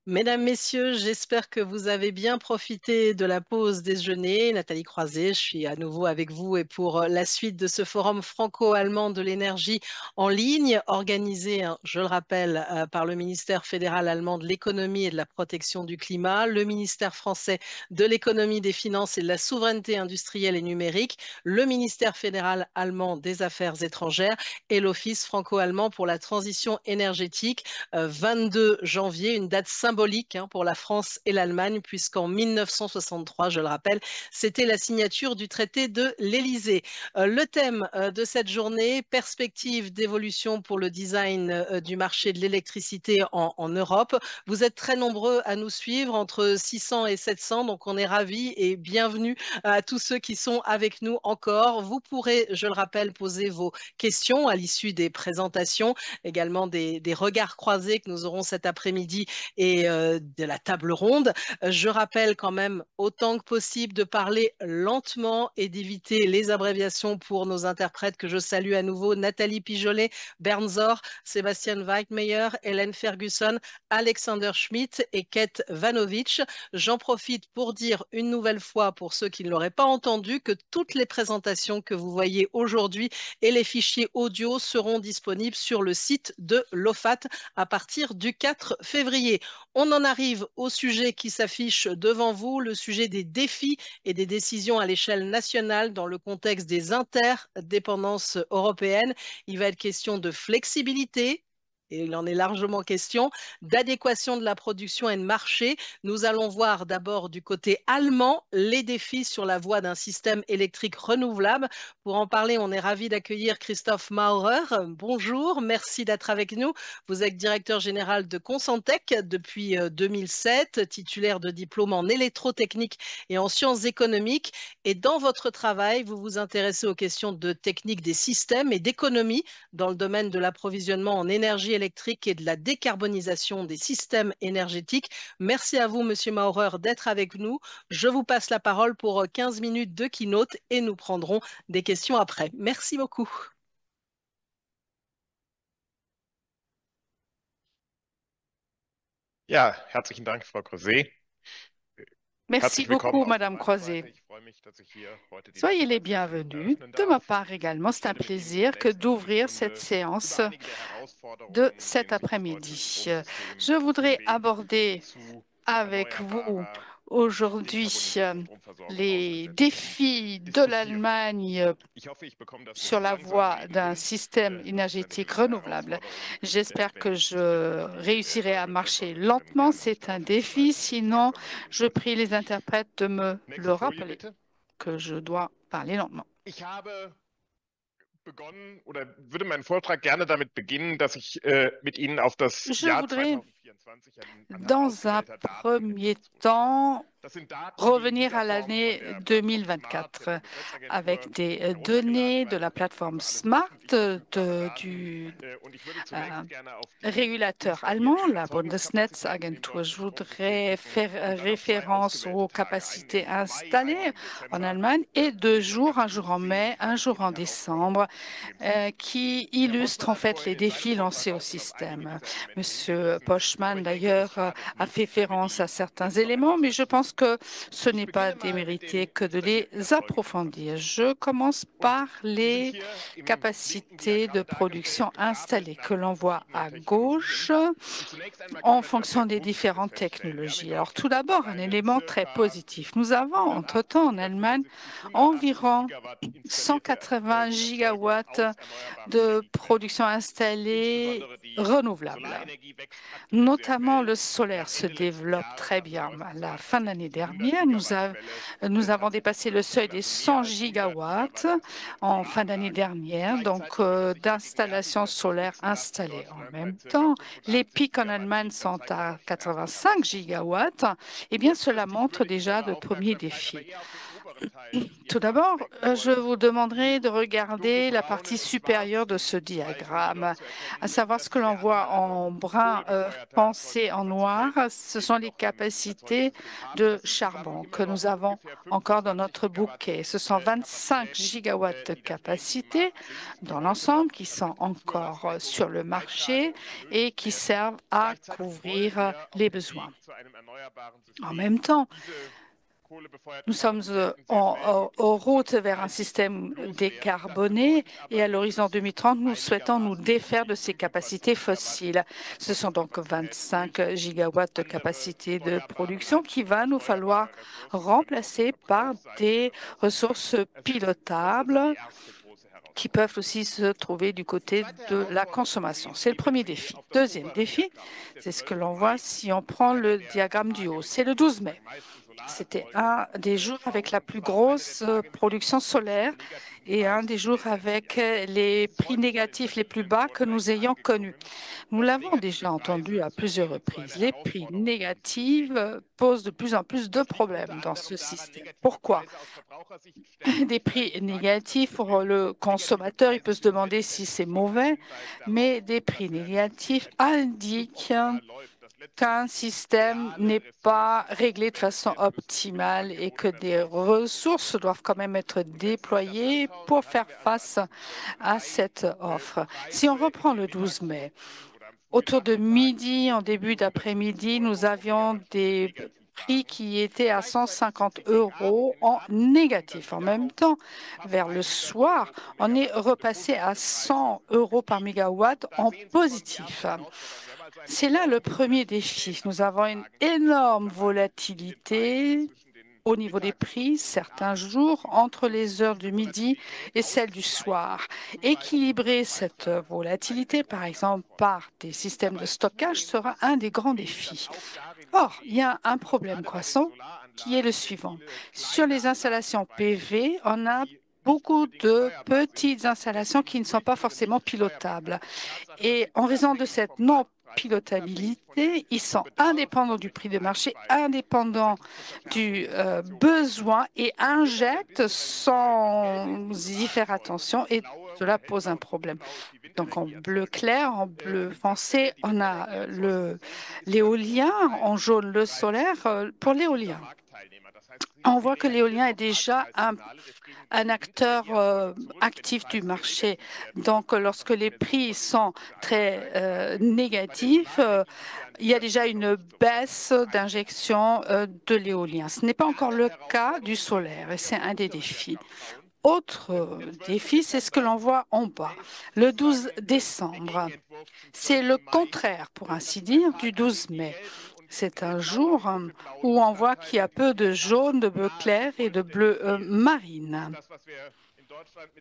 Mesdames, Messieurs, j'espère que vous avez bien profité de la pause déjeuner. Nathalie Croiset, je suis à nouveau avec vous et pour la suite de ce forum franco-allemand de l'énergie en ligne, organisé, hein, je le rappelle, par le ministère fédéral allemand de l'économie et de la protection du climat, le ministère français de l'économie, des finances et de la souveraineté industrielle et numérique, le ministère fédéral allemand des affaires étrangères et l'Office franco-allemand pour la transition énergétique. 22 janvier, une date symbolique, hein, pour la France et l'Allemagne, puisqu'en 1963, je le rappelle, c'était la signature du traité de l'Élysée. Le thème de cette journée, perspective d'évolution pour le design du marché de l'électricité en Europe. Vous êtes très nombreux à nous suivre, entre 600 et 700, donc on est ravis et bienvenue à tous ceux qui sont avec nous encore. Vous pourrez, je le rappelle, poser vos questions à l'issue des présentations, également des regards croisés que nous aurons cet après-midi et de la table ronde. Je rappelle quand même autant que possible de parler lentement et d'éviter les abréviations pour nos interprètes que je salue à nouveau: Nathalie Pijolet, Bernd Zor, Sébastien Weidmeyer, Hélène Ferguson, Alexander Schmidt et Kate Vanovich. J'en profite pour dire une nouvelle fois, pour ceux qui ne l'auraient pas entendu, que toutes les présentations que vous voyez aujourd'hui et les fichiers audio seront disponibles sur le site de l'OFAT à partir du 4 février. On en arrive au sujet qui s'affiche devant vous, le sujet des défis et des décisions à l'échelle nationale dans le contexte des interdépendances européennes. Il va être question de flexibilité, et il en est largement question, d'adéquation de la production et de marché. Nous allons voir d'abord du côté allemand les défis sur la voie d'un système électrique renouvelable. Pour en parler, on est ravi d'accueillir Christophe Maurer. Bonjour, merci d'être avec nous. Vous êtes directeur général de Consentec depuis 2007, titulaire de diplôme en électrotechnique et en sciences économiques. Et dans votre travail, vous vous intéressez aux questions de technique des systèmes et d'économie dans le domaine de l'approvisionnement en énergie électrique et de la décarbonisation des systèmes énergétiques. Merci à vous, Monsieur Maurer, d'être avec nous. Je vous passe la parole pour 15 minutes de keynote et nous prendrons des questions après. Merci beaucoup. Ja, herzlichen Dank, Frau Creuset. Merci Herzlich willkommen beaucoup, auch Madame von meiner Seite. Croiset. Ich freue mich, dass ich hier heute die Soyez les Nachmittagssession bienvenus. eröffnen De ma darf. part également, Ich c'est un werde mit Ihnen plaisir que zunächst eine d'ouvrir cette Viertelstunde séance über einige der de Herausforderungen, mit cet denen sich das deutsche après-midi. Stromsystem Je auf dem voudrais Weg aborder zu avec vous erneuerbarer und aujourd'hui dekarbonisierter Stromversorgung les ausgesetzt défis de diskutieren. l'Allemagne Ich hoffe, ich bekomme das sur nicht la langsam voie reden d'un hin. système Das ist eine énergétique große renouvelable. Herausforderung, J'espère selbst que wenn ich nicht je immer die réussirai à marcher Überzeugung bin, lentement. gerne mich C'est un darauf défi, hinzuweisen, dass ich sinon langsamer reden je soll. prie les interprètes de me le Nächste Folie rappeler, bitte. que je dois parler lentement. Ich habe begonnen oder würde meinen Vortrag gerne damit beginnen, dass ich mit Ihnen auf das Je Jahr voudrais, 2024 anhand dans un ausgewählter Daten premier etwas zurückschauen. temps, Das sind Daten, die in revenir dieser à Form von l'année der Plattform Smart der 2024 Bundesnetzagentur avec des heruntergeladen données de werden la können. Das sind plateforme also alles Smart öffentlich verfügbare Daten. du Und ich würde euh, zunächst gerne auf die régulateur allemand, installierten la Erzeugungskapazitäten im Bundesnetzagentur. Je deutschen voudrais Stromsystem faire und dann auf zwei référence aux ausgewählte Tage, einen capacités im Mai, einen installées im en Dezember, Allemagne et um deux Ihnen mal jours, ganz un kurz jour en mai, un jour die en Herausforderungen décembre, des Systems zu erklären. qui Herr illustrent Postmann en hat fait les vorhin in seinem défis Vortrag lancés au auch schon auf einige système. dieser Elemente Monsieur hingewiesen, aber Poschmann, ich denke, es d'ailleurs, schadet a fait nicht, wenn wir référence à die certains jetzt noch éléments, etwas mais je pense vertiefen. que ce Ich n'est pas beginne mal mit démérité den que de les installierten approfondir. Erzeugungskapazitäten. Je commence Und par die sind les hier im linken capacités de Diagramm production dargestellt, gestapelt installées que nach l'on voit verschiedenen à Technologien. gauche Und zunächst einmal kann en man etwas sehr fonction des Positives différentes feststellen. Wir haben in technologies. Alors tout Deutschland d'abord, un mittlerweile élément très circa positif. Nous avons 180, entre-temps en Allemagne 175, 180 environ Gigawatt installierte 180 Erzeugung gigawatts aus erneuerbaren de Energiequellen. production installée Insbesondere die renouvelable. Solarenergie wächst aktuell sehr Notamment schnell. le solaire se Ende letzten développe Jahres très hatten wir bien. À la fin de beispielsweise l'année die 100 dernière, Gigawatt-Schwelle nous avons tatsächlich dépassé le seuil überschritten, des also mehr 100 als 100 gigawatts Gigawatt installierte en fin d'année Solaranlagen. dernière, donc Gleichzeitig hat es sich d'installations vergegenwärtigt, dass die solaires Spitzenlast in installées. En Deutschland bei même ca. temps, les 85 pics en Gigawatt Allemagne liegt. Das sont zeigt doch à auch die ersten 85 Herausforderungen. gigawatts. Eh bien, cela Kurzfristig montre würde ich déjà Ihre de premiers Aufmerksamkeit aber défis. eher auf den oberen Tout d'abord, je vous demanderai de regarder la partie supérieure de ce diagramme, à savoir ce que l'on voit en brun foncé en noir. Ce sont les capacités de charbon que nous avons encore dans notre bouquet. Ce sont 25 gigawatts de capacité dans l'ensemble qui sont encore sur le marché et qui servent à couvrir les besoins. En même temps, nous sommes en route vers un système décarboné et à l'horizon 2030, nous souhaitons nous défaire de ces capacités fossiles. Ce sont donc 25 gigawatts de capacité de production qu'il va nous falloir remplacer par des ressources pilotables qui peuvent aussi se trouver du côté de la consommation. C'est le premier défi. Deuxième défi, c'est ce que l'on voit si on prend le diagramme du haut. C'est le 12 mai. C'était un des jours avec la plus grosse production solaire et un des jours avec les prix négatifs les plus bas que nous ayons connus. Nous l'avons déjà entendu à plusieurs reprises. Les prix négatifs posent de plus en plus de problèmes dans ce système. Pourquoi? Des prix négatifs pour le consommateur, il peut se demander si c'est mauvais, mais des prix négatifs indiquent qu'un système n'est pas réglé de façon optimale et que des ressources doivent quand même être déployées pour faire face à cette offre. Si on reprend le 12 mai, autour de midi, en début d'après-midi, nous avions des prix qui étaient à 150 € en négatif. En même temps, vers le soir, on est repassé à 100 € par mégawatt en positif. C'est là le premier défi. Nous avons une énorme volatilité au niveau des prix certains jours entre les heures du midi et celles du soir. Équilibrer cette volatilité, par exemple, par des systèmes de stockage sera un des grands défis. Or, il y a un problème croissant qui est le suivant. Sur les installations PV, on a beaucoup de petites installations qui ne sont pas forcément pilotables. Et en raison de cette non-pilotabilité, ils sont indépendants du prix de marché, indépendants du besoin et injectent sans y faire attention et cela pose un problème. Donc en bleu clair, en bleu foncé, on a l'éolien, en jaune le solaire. Pour l'éolien, on voit que l'éolien est déjà un acteur actif du marché. Donc, lorsque les prix sont très négatifs, il y a déjà une baisse d'injection de l'éolien. Ce n'est pas encore le cas du solaire et c'est un des défis. Autre défi, c'est ce que l'on voit en bas, le 12 décembre. C'est le contraire, pour ainsi dire, du 12 mai. C'est un jour où on voit qu'il y a peu de jaune, de bleu clair et de bleu marine.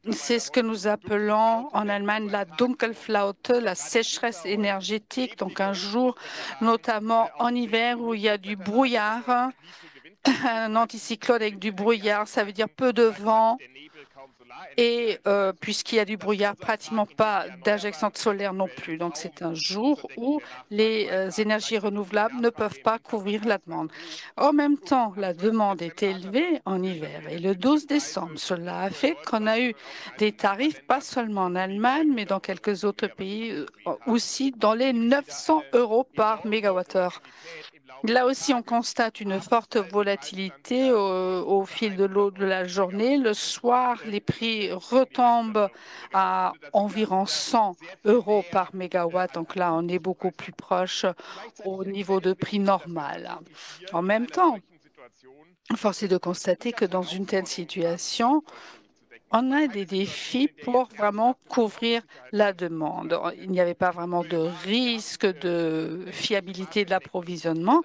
C'est ce que nous appelons en Allemagne la Dunkelflaute, la sécheresse énergétique, donc un jour, notamment en hiver, où il y a du brouillard, un anticyclone avec du brouillard, ça veut dire peu de vent, et puisqu'il y a du brouillard, pratiquement pas d'injection de solaire non plus. Donc, c'est un jour où les énergies renouvelables ne peuvent pas couvrir la demande. En même temps, la demande est élevée en hiver. Et le 12 décembre, cela a fait qu'on a eu des tarifs, pas seulement en Allemagne, mais dans quelques autres pays aussi, dans les 900 € par mégawattheure. Là aussi, on constate une forte volatilité au fil de l'eau de la journée. Le soir, les prix retombent à environ 100 € par mégawatt. Donc là, on est beaucoup plus proche au niveau de prix normal. En même temps, force est de constater que dans une telle situation, on a des défis pour vraiment couvrir la demande. Il n'y avait pas vraiment de risque de fiabilité de l'approvisionnement,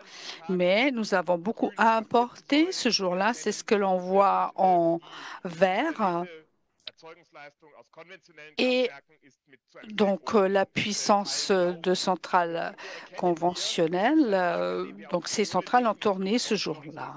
mais nous avons beaucoup à importer ce jour-là. C'est ce que l'on voit en vert. Et donc, la puissance de centrales conventionnelles, donc ces centrales ont tourné ce jour-là.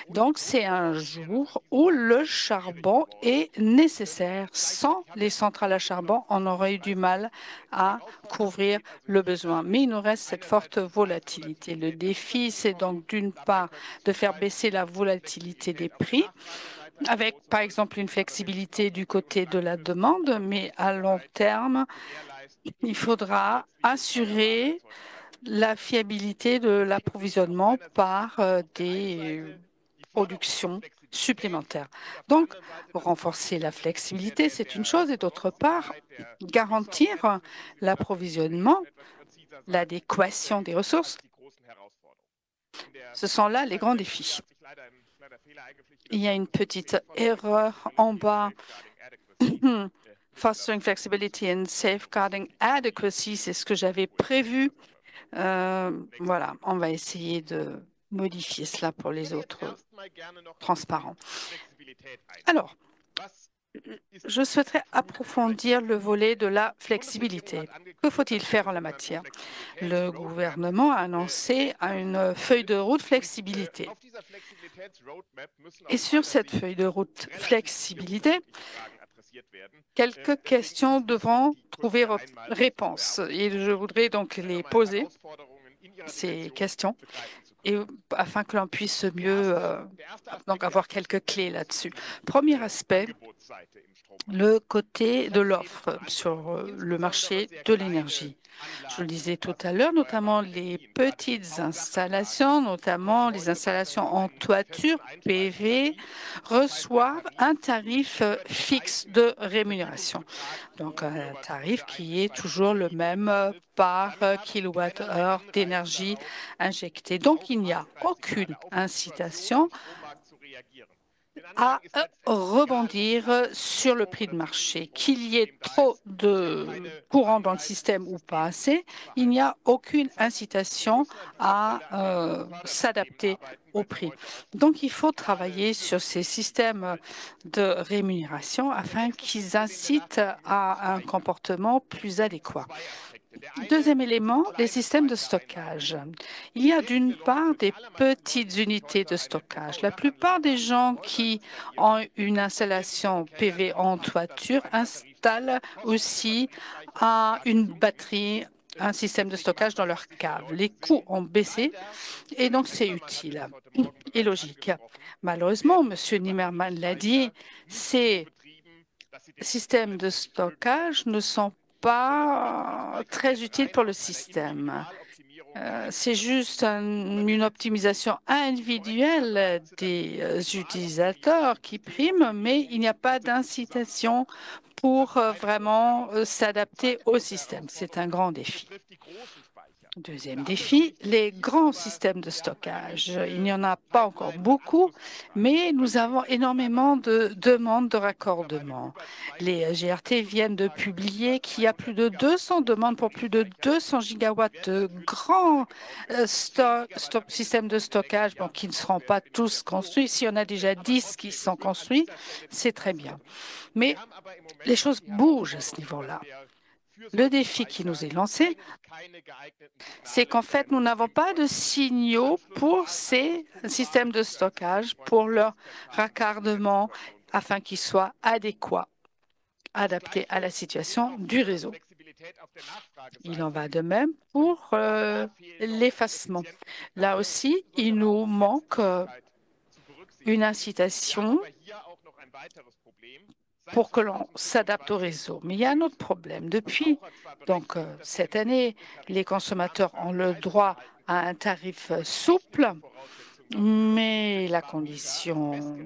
Donc, c'est un jour où le charbon est nécessaire. Sans les centrales à charbon, on aurait eu du mal à couvrir le besoin. Mais il nous reste cette forte volatilité. Le défi, c'est donc d'une part de faire baisser la volatilité des prix avec, par exemple, une flexibilité du côté de la demande, mais à long terme, il faudra assurer la fiabilité de l'approvisionnement par des productions supplémentaires. Donc, renforcer la flexibilité, c'est une chose, et d'autre part, garantir l'approvisionnement, l'adéquation des ressources. Ce sont là les grands défis. Il y a une petite erreur en bas. Fostering flexibility and safeguarding adequacy, c'est ce que j'avais prévu. Voilà, on va essayer de modifier cela pour les autres transparents. Alors, je souhaiterais approfondir le volet de la flexibilité. Que faut-il faire en la matière? Le gouvernement a annoncé une feuille de route flexibilité. Et sur cette feuille de route flexibilité, quelques questions devront trouver réponse. Et je voudrais donc les poser, ces questions, et afin que l'on puisse mieux donc avoir quelques clés là-dessus. Premier aspect, le côté de l'offre sur le marché de l'énergie. Je le disais tout à l'heure, notamment les petites installations, notamment les installations en toiture PV, reçoivent un tarif fixe de rémunération. Donc, un tarif qui est toujours le même par kilowattheure d'énergie injectée. Donc, il n'y a aucune incitation à rebondir sur le prix de marché. Qu'il y ait trop de courant dans le système ou pas assez, il n'y a aucune incitation à s'adapter au prix. Donc, il faut travailler sur ces systèmes de rémunération afin qu'ils incitent à un comportement plus adéquat. Deuxième élément, les systèmes de stockage. Il y a d'une part des petites unités de stockage. La plupart des gens qui ont une installation PV en toiture installent aussi une batterie, un système de stockage dans leur cave. Les coûts ont baissé et donc c'est utile et logique. Malheureusement, M. Nimmermann l'a dit, ces systèmes de stockage ne sont pas très utiles pour le système. C'est juste une optimisation individuelle des utilisateurs qui prime, mais il n'y a pas d'incitation pour vraiment s'adapter au système. C'est un grand défi. Deuxième défi, les grands systèmes de stockage. Il n'y en a pas encore beaucoup, mais nous avons énormément de demandes de raccordement. Les GRT viennent de publier qu'il y a plus de 200 demandes pour plus de 200 gigawatts de grands systèmes de stockage qui ne seront pas tous construits. Si on a déjà 10 qui sont construits, c'est très bien. Mais les choses bougent à ce niveau-là. Le défi qui nous est lancé, c'est qu'en fait, nous n'avons pas de signaux pour ces systèmes de stockage, pour leur raccordement, afin qu'ils soient adéquats, adaptés à la situation du réseau. Il en va de même pour l'effacement. Là aussi, il nous manque une incitation pour que l'on s'adapte au réseau. Mais il y a un autre problème. Depuis cette année, les consommateurs ont le droit à un tarif souple, mais la condition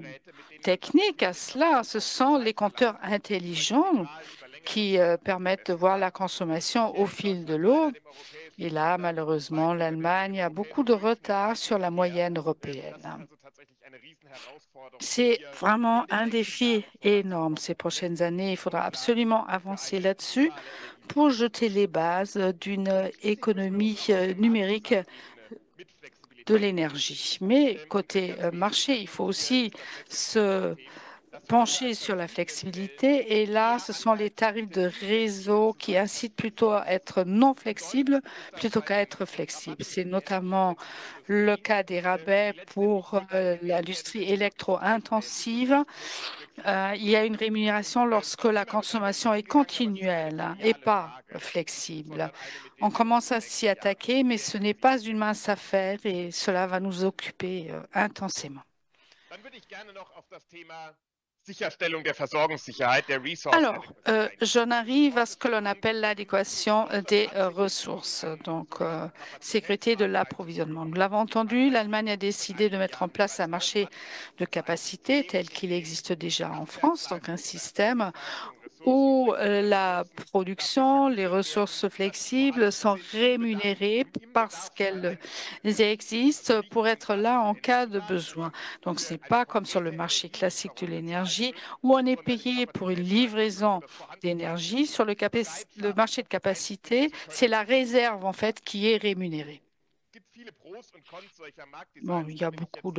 technique à cela, ce sont les compteurs intelligents qui permettent de voir la consommation au fil de l'eau. Et là, malheureusement, l'Allemagne a beaucoup de retard sur la moyenne européenne. C'est vraiment un défi énorme ces prochaines années. Il faudra absolument avancer là-dessus pour jeter les bases d'une économie numérique de l'énergie. Mais côté marché, il faut aussi se pencher sur la flexibilité. Et là, ce sont les tarifs de réseau qui incitent plutôt à être non flexibles plutôt qu'à être flexibles. C'est notamment le cas des rabais pour l'industrie électro-intensive. Il y a une rémunération lorsque la consommation est continuelle et pas flexible. On commence à s'y attaquer, mais ce n'est pas une mince affaire et cela va nous occuper intensément. Dann würde ich gerne noch auf das Thema Sicherstellung der Versorgungssicherheit, der Resource Alors, Adequacy eingehen. j'en arrive à ce que l'on appelle l'adéquation des ressources, donc sécurité de l'approvisionnement. Nous l'avons entendu, l'Allemagne a décidé de mettre en place un marché de capacité tel qu'il existe déjà en France, donc un système où la production, les ressources flexibles sont rémunérées parce qu'elles existent pour être là en cas de besoin. Donc, ce n'est pas comme sur le marché classique de l'énergie où on est payé pour une livraison d'énergie. Sur le marché de capacité, c'est la réserve en fait qui est rémunérée. Bon, il y a beaucoup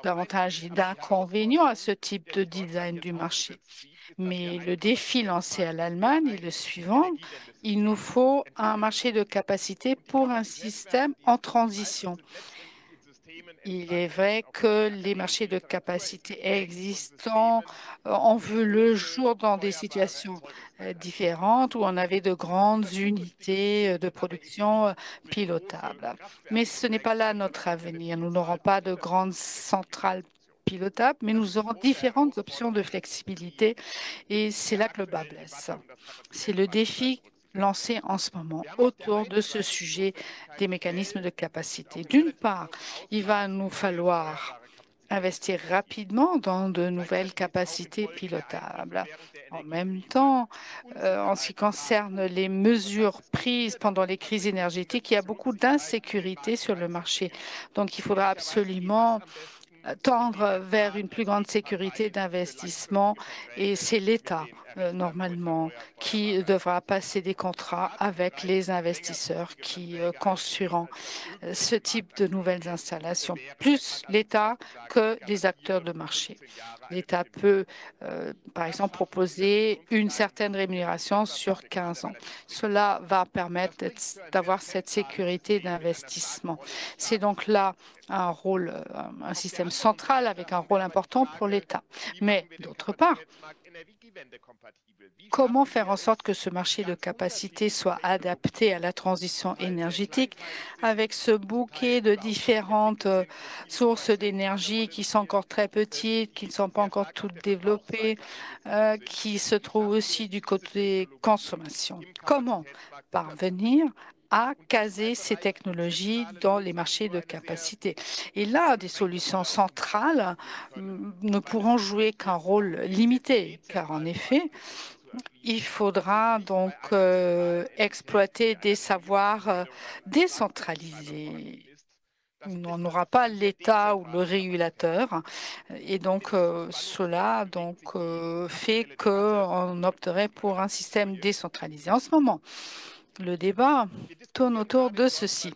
d'avantages et d'inconvénients à ce type de design du marché. Mais le défi lancé à l'Allemagne est le suivant. Il nous faut un marché de capacité pour un système en transition. Il est vrai que les marchés de capacité existants ont vu le jour dans des situations différentes où on avait de grandes unités de production pilotables. Mais ce n'est pas là notre avenir. Nous n'aurons pas de grandes centrales pilotables, mais nous aurons différentes options de flexibilité et c'est là que le bas blesse. C'est le défi lancé en ce moment autour de ce sujet des mécanismes de capacité. D'une part, il va nous falloir investir rapidement dans de nouvelles capacités pilotables. En même temps, en ce qui concerne les mesures prises pendant les crises énergétiques, il y a beaucoup d'insécurité sur le marché. Donc, il faudra absolument tendre vers une plus grande sécurité d'investissement et c'est l'État, normalement, qui devra passer des contrats avec les investisseurs qui construiront ce type de nouvelles installations, plus l'État que les acteurs de marché. L'État peut, par exemple, proposer une certaine rémunération sur 15 ans. Cela va permettre d'avoir cette sécurité d'investissement. C'est donc là un système central avec un rôle important pour l'État. Mais d'autre part, comment faire en sorte que ce marché de capacité soit adapté à la transition énergétique avec ce bouquet de différentes sources d'énergie qui sont encore très petites, qui ne sont pas encore toutes développées, qui se trouvent aussi du côté consommation? Comment parvenir à caser ces technologies dans les marchés de capacité? Et là, des solutions centrales ne pourront jouer qu'un rôle limité, car en effet, il faudra donc exploiter des savoirs décentralisés. On n'aura pas l'État ou le régulateur et donc cela fait qu'on opterait pour un système décentralisé. En ce moment, le débat tourne autour de ceci.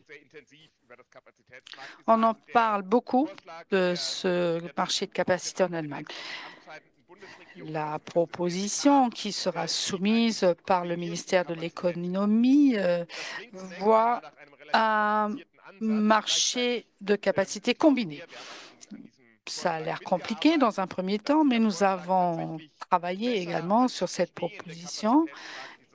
On en parle beaucoup de ce marché de capacité en Allemagne. La proposition qui sera soumise par le ministère de l'Économie voit un marché de capacité combiné. Ça a l'air compliqué dans un premier temps, mais nous avons travaillé également sur cette proposition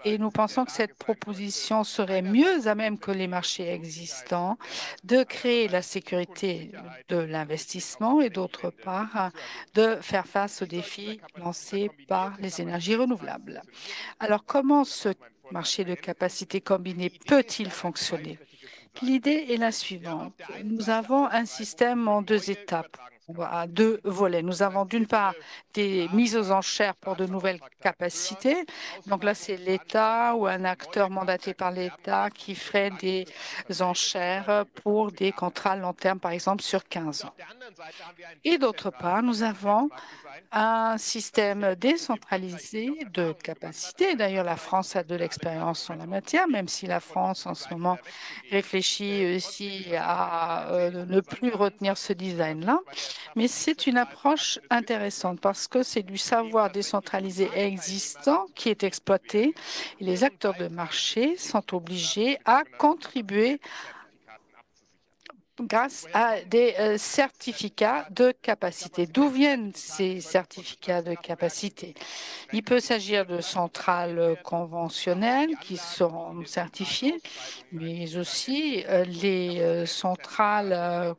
et nous pensons que cette proposition serait mieux à même que les marchés existants de créer la sécurité de l'investissement et d'autre part de faire face aux défis lancés par les énergies renouvelables. Alors, comment ce marché de capacité combinée peut-il fonctionner? L'idée est la suivante. Nous avons un système en deux étapes, à deux volets. Nous avons d'une part des mises aux enchères pour de nouvelles capacités. Donc là, c'est l'État ou un acteur mandaté par l'État qui ferait des enchères pour des contrats à long terme, par exemple, sur 15 ans. Et d'autre part, nous avons un système décentralisé de capacité. D'ailleurs, la France a de l'expérience en la matière, même si la France, en ce moment, réfléchit aussi à ne plus retenir ce design-là. Mais c'est une approche intéressante parce que c'est du savoir décentralisé existant qui est exploité et les acteurs de marché sont obligés à contribuer grâce à des certificats de capacité. D'où viennent ces certificats de capacité? Il peut s'agir de centrales conventionnelles qui seront certifiées, mais aussi les centrales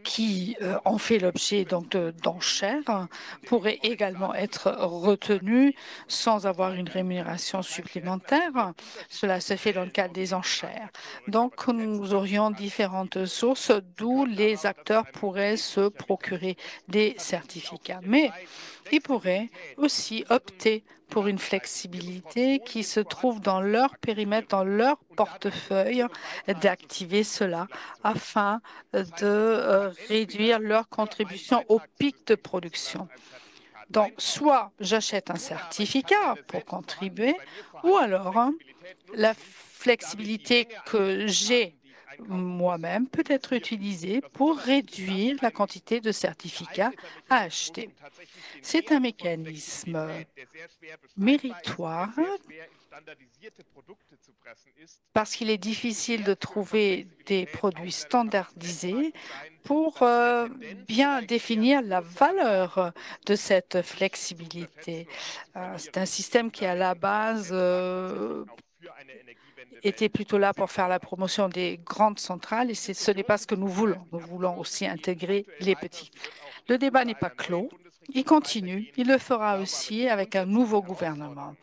qui ont fait l'objet donc d'enchères pourraient également être retenus sans avoir une rémunération supplémentaire. Cela se fait dans le cadre des enchères. Donc, nous aurions différentes sources d'où les acteurs pourraient se procurer des certificats. Mais ils pourraient aussi opter pour une flexibilité qui se trouve dans leur périmètre, dans leur portefeuille, d'activer cela afin de réduire leur contribution au pic de production. Donc, soit j'achète un certificat pour contribuer, ou alors la flexibilité que j'ai moi-même peut être utilisée pour réduire la quantité de certificats à acheter. C'est un mécanisme méritoire parce qu'il est difficile de trouver des produits standardisés pour bien définir la valeur de cette flexibilité. C'est un système qui, à la base, était plutôt là pour faire la promotion des grandes centrales et ce n'est pas ce que nous voulons. Nous voulons aussi intégrer les petits. Le débat n'est pas clos. Il continue. Il le fera aussi avec un nouveau gouvernement.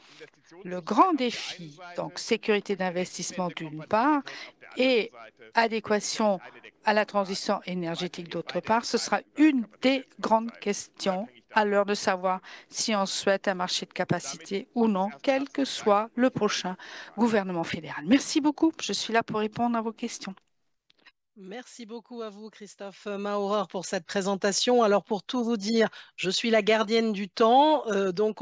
Le grand défi, donc sécurité d'investissement d'une part et adéquation à la transition énergétique d'autre part, ce sera une des grandes questions à l'heure de savoir si on souhaite un marché de capacité ou non, quel que soit le prochain gouvernement fédéral. Merci beaucoup. Je suis là pour répondre à vos questions. Merci beaucoup à vous, Christophe Maurer, pour cette présentation. Alors, pour tout vous dire, je suis la gardienne du temps. Donc,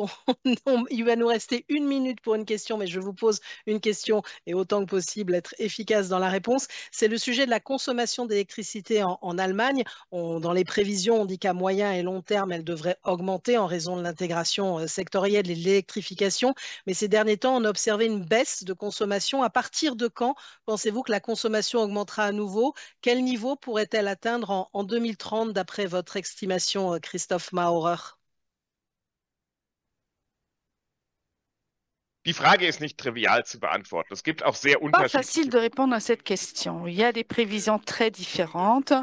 il va nous rester 1 minute pour une question, mais je vous pose une question et autant que possible être efficace dans la réponse. C'est le sujet de la consommation d'électricité en Allemagne. Dans les prévisions, on dit qu'à moyen et long terme, elle devrait augmenter en raison de l'intégration sectorielle et de l'électrification. Mais ces derniers temps, on a observé une baisse de consommation. À partir de quand pensez-vous que la consommation augmentera à nouveau? Quel niveau pourrait-elle atteindre en 2030 d'après votre estimation, Christophe Maurer? Die Frage ist nicht trivial zu beantworten. Es gibt auch sehr Pas facile unterschiedliche de répondre à cette question. Il y a des prévisions très différentes.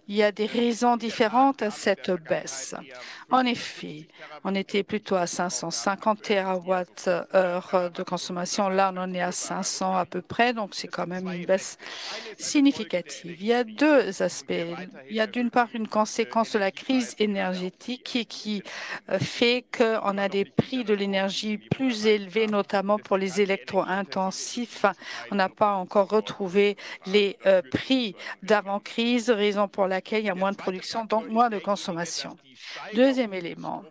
Il y a des raisons différentes à cette baisse. En effet, on était plutôt à 550 TWh de consommation. Là, on en est à 500 à peu près, donc c'est quand même une baisse significative. Il y a deux aspects. Il y a d'une part une conséquence de la crise énergétique qui fait qu'on a des prix de l'énergie plus élevés, notamment pour les électro-intensifs. On n'a pas encore retrouvé les prix d'avant-crise, raison pour laquelle il y a moins de production, donc moins de consommation. Deuxième élément,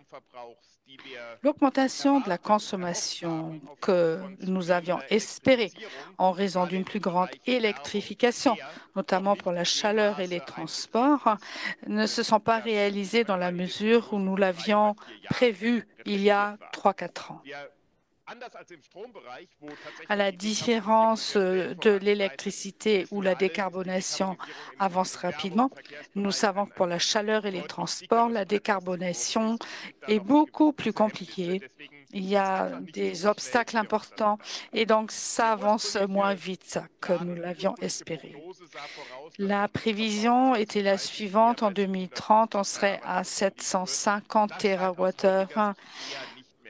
l'augmentation de la consommation que nous avions espérée en raison d'une plus grande électrification, notamment pour la chaleur et les transports, ne se sont pas réalisées dans la mesure où nous l'avions prévu il y a 3-4 ans. À la différence de l'électricité où la décarbonation avance rapidement, nous savons que pour la chaleur et les transports, la décarbonation est beaucoup plus compliquée. Il y a des obstacles importants et donc ça avance moins vite que nous l'avions espéré. La prévision était la suivante. En 2030, on serait à 750 TWh.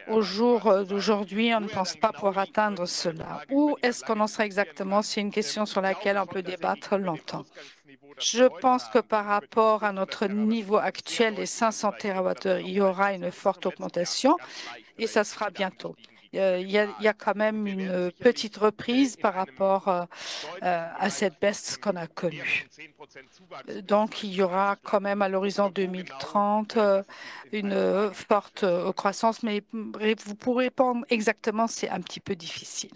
Au jour d'aujourd'hui, on ne pense pas pouvoir atteindre cela. Où est-ce qu'on en sera exactement? C'est une question sur laquelle on peut débattre longtemps. Je pense que par rapport à notre niveau actuel, les 500 TWh, il y aura une forte augmentation et ça se fera bientôt. Il y a quand même une petite reprise par rapport à cette baisse qu'on a connue. Donc, il y aura quand même à l'horizon 2030 une forte croissance, mais vous pourrez répondre exactement, c'est un petit peu difficile.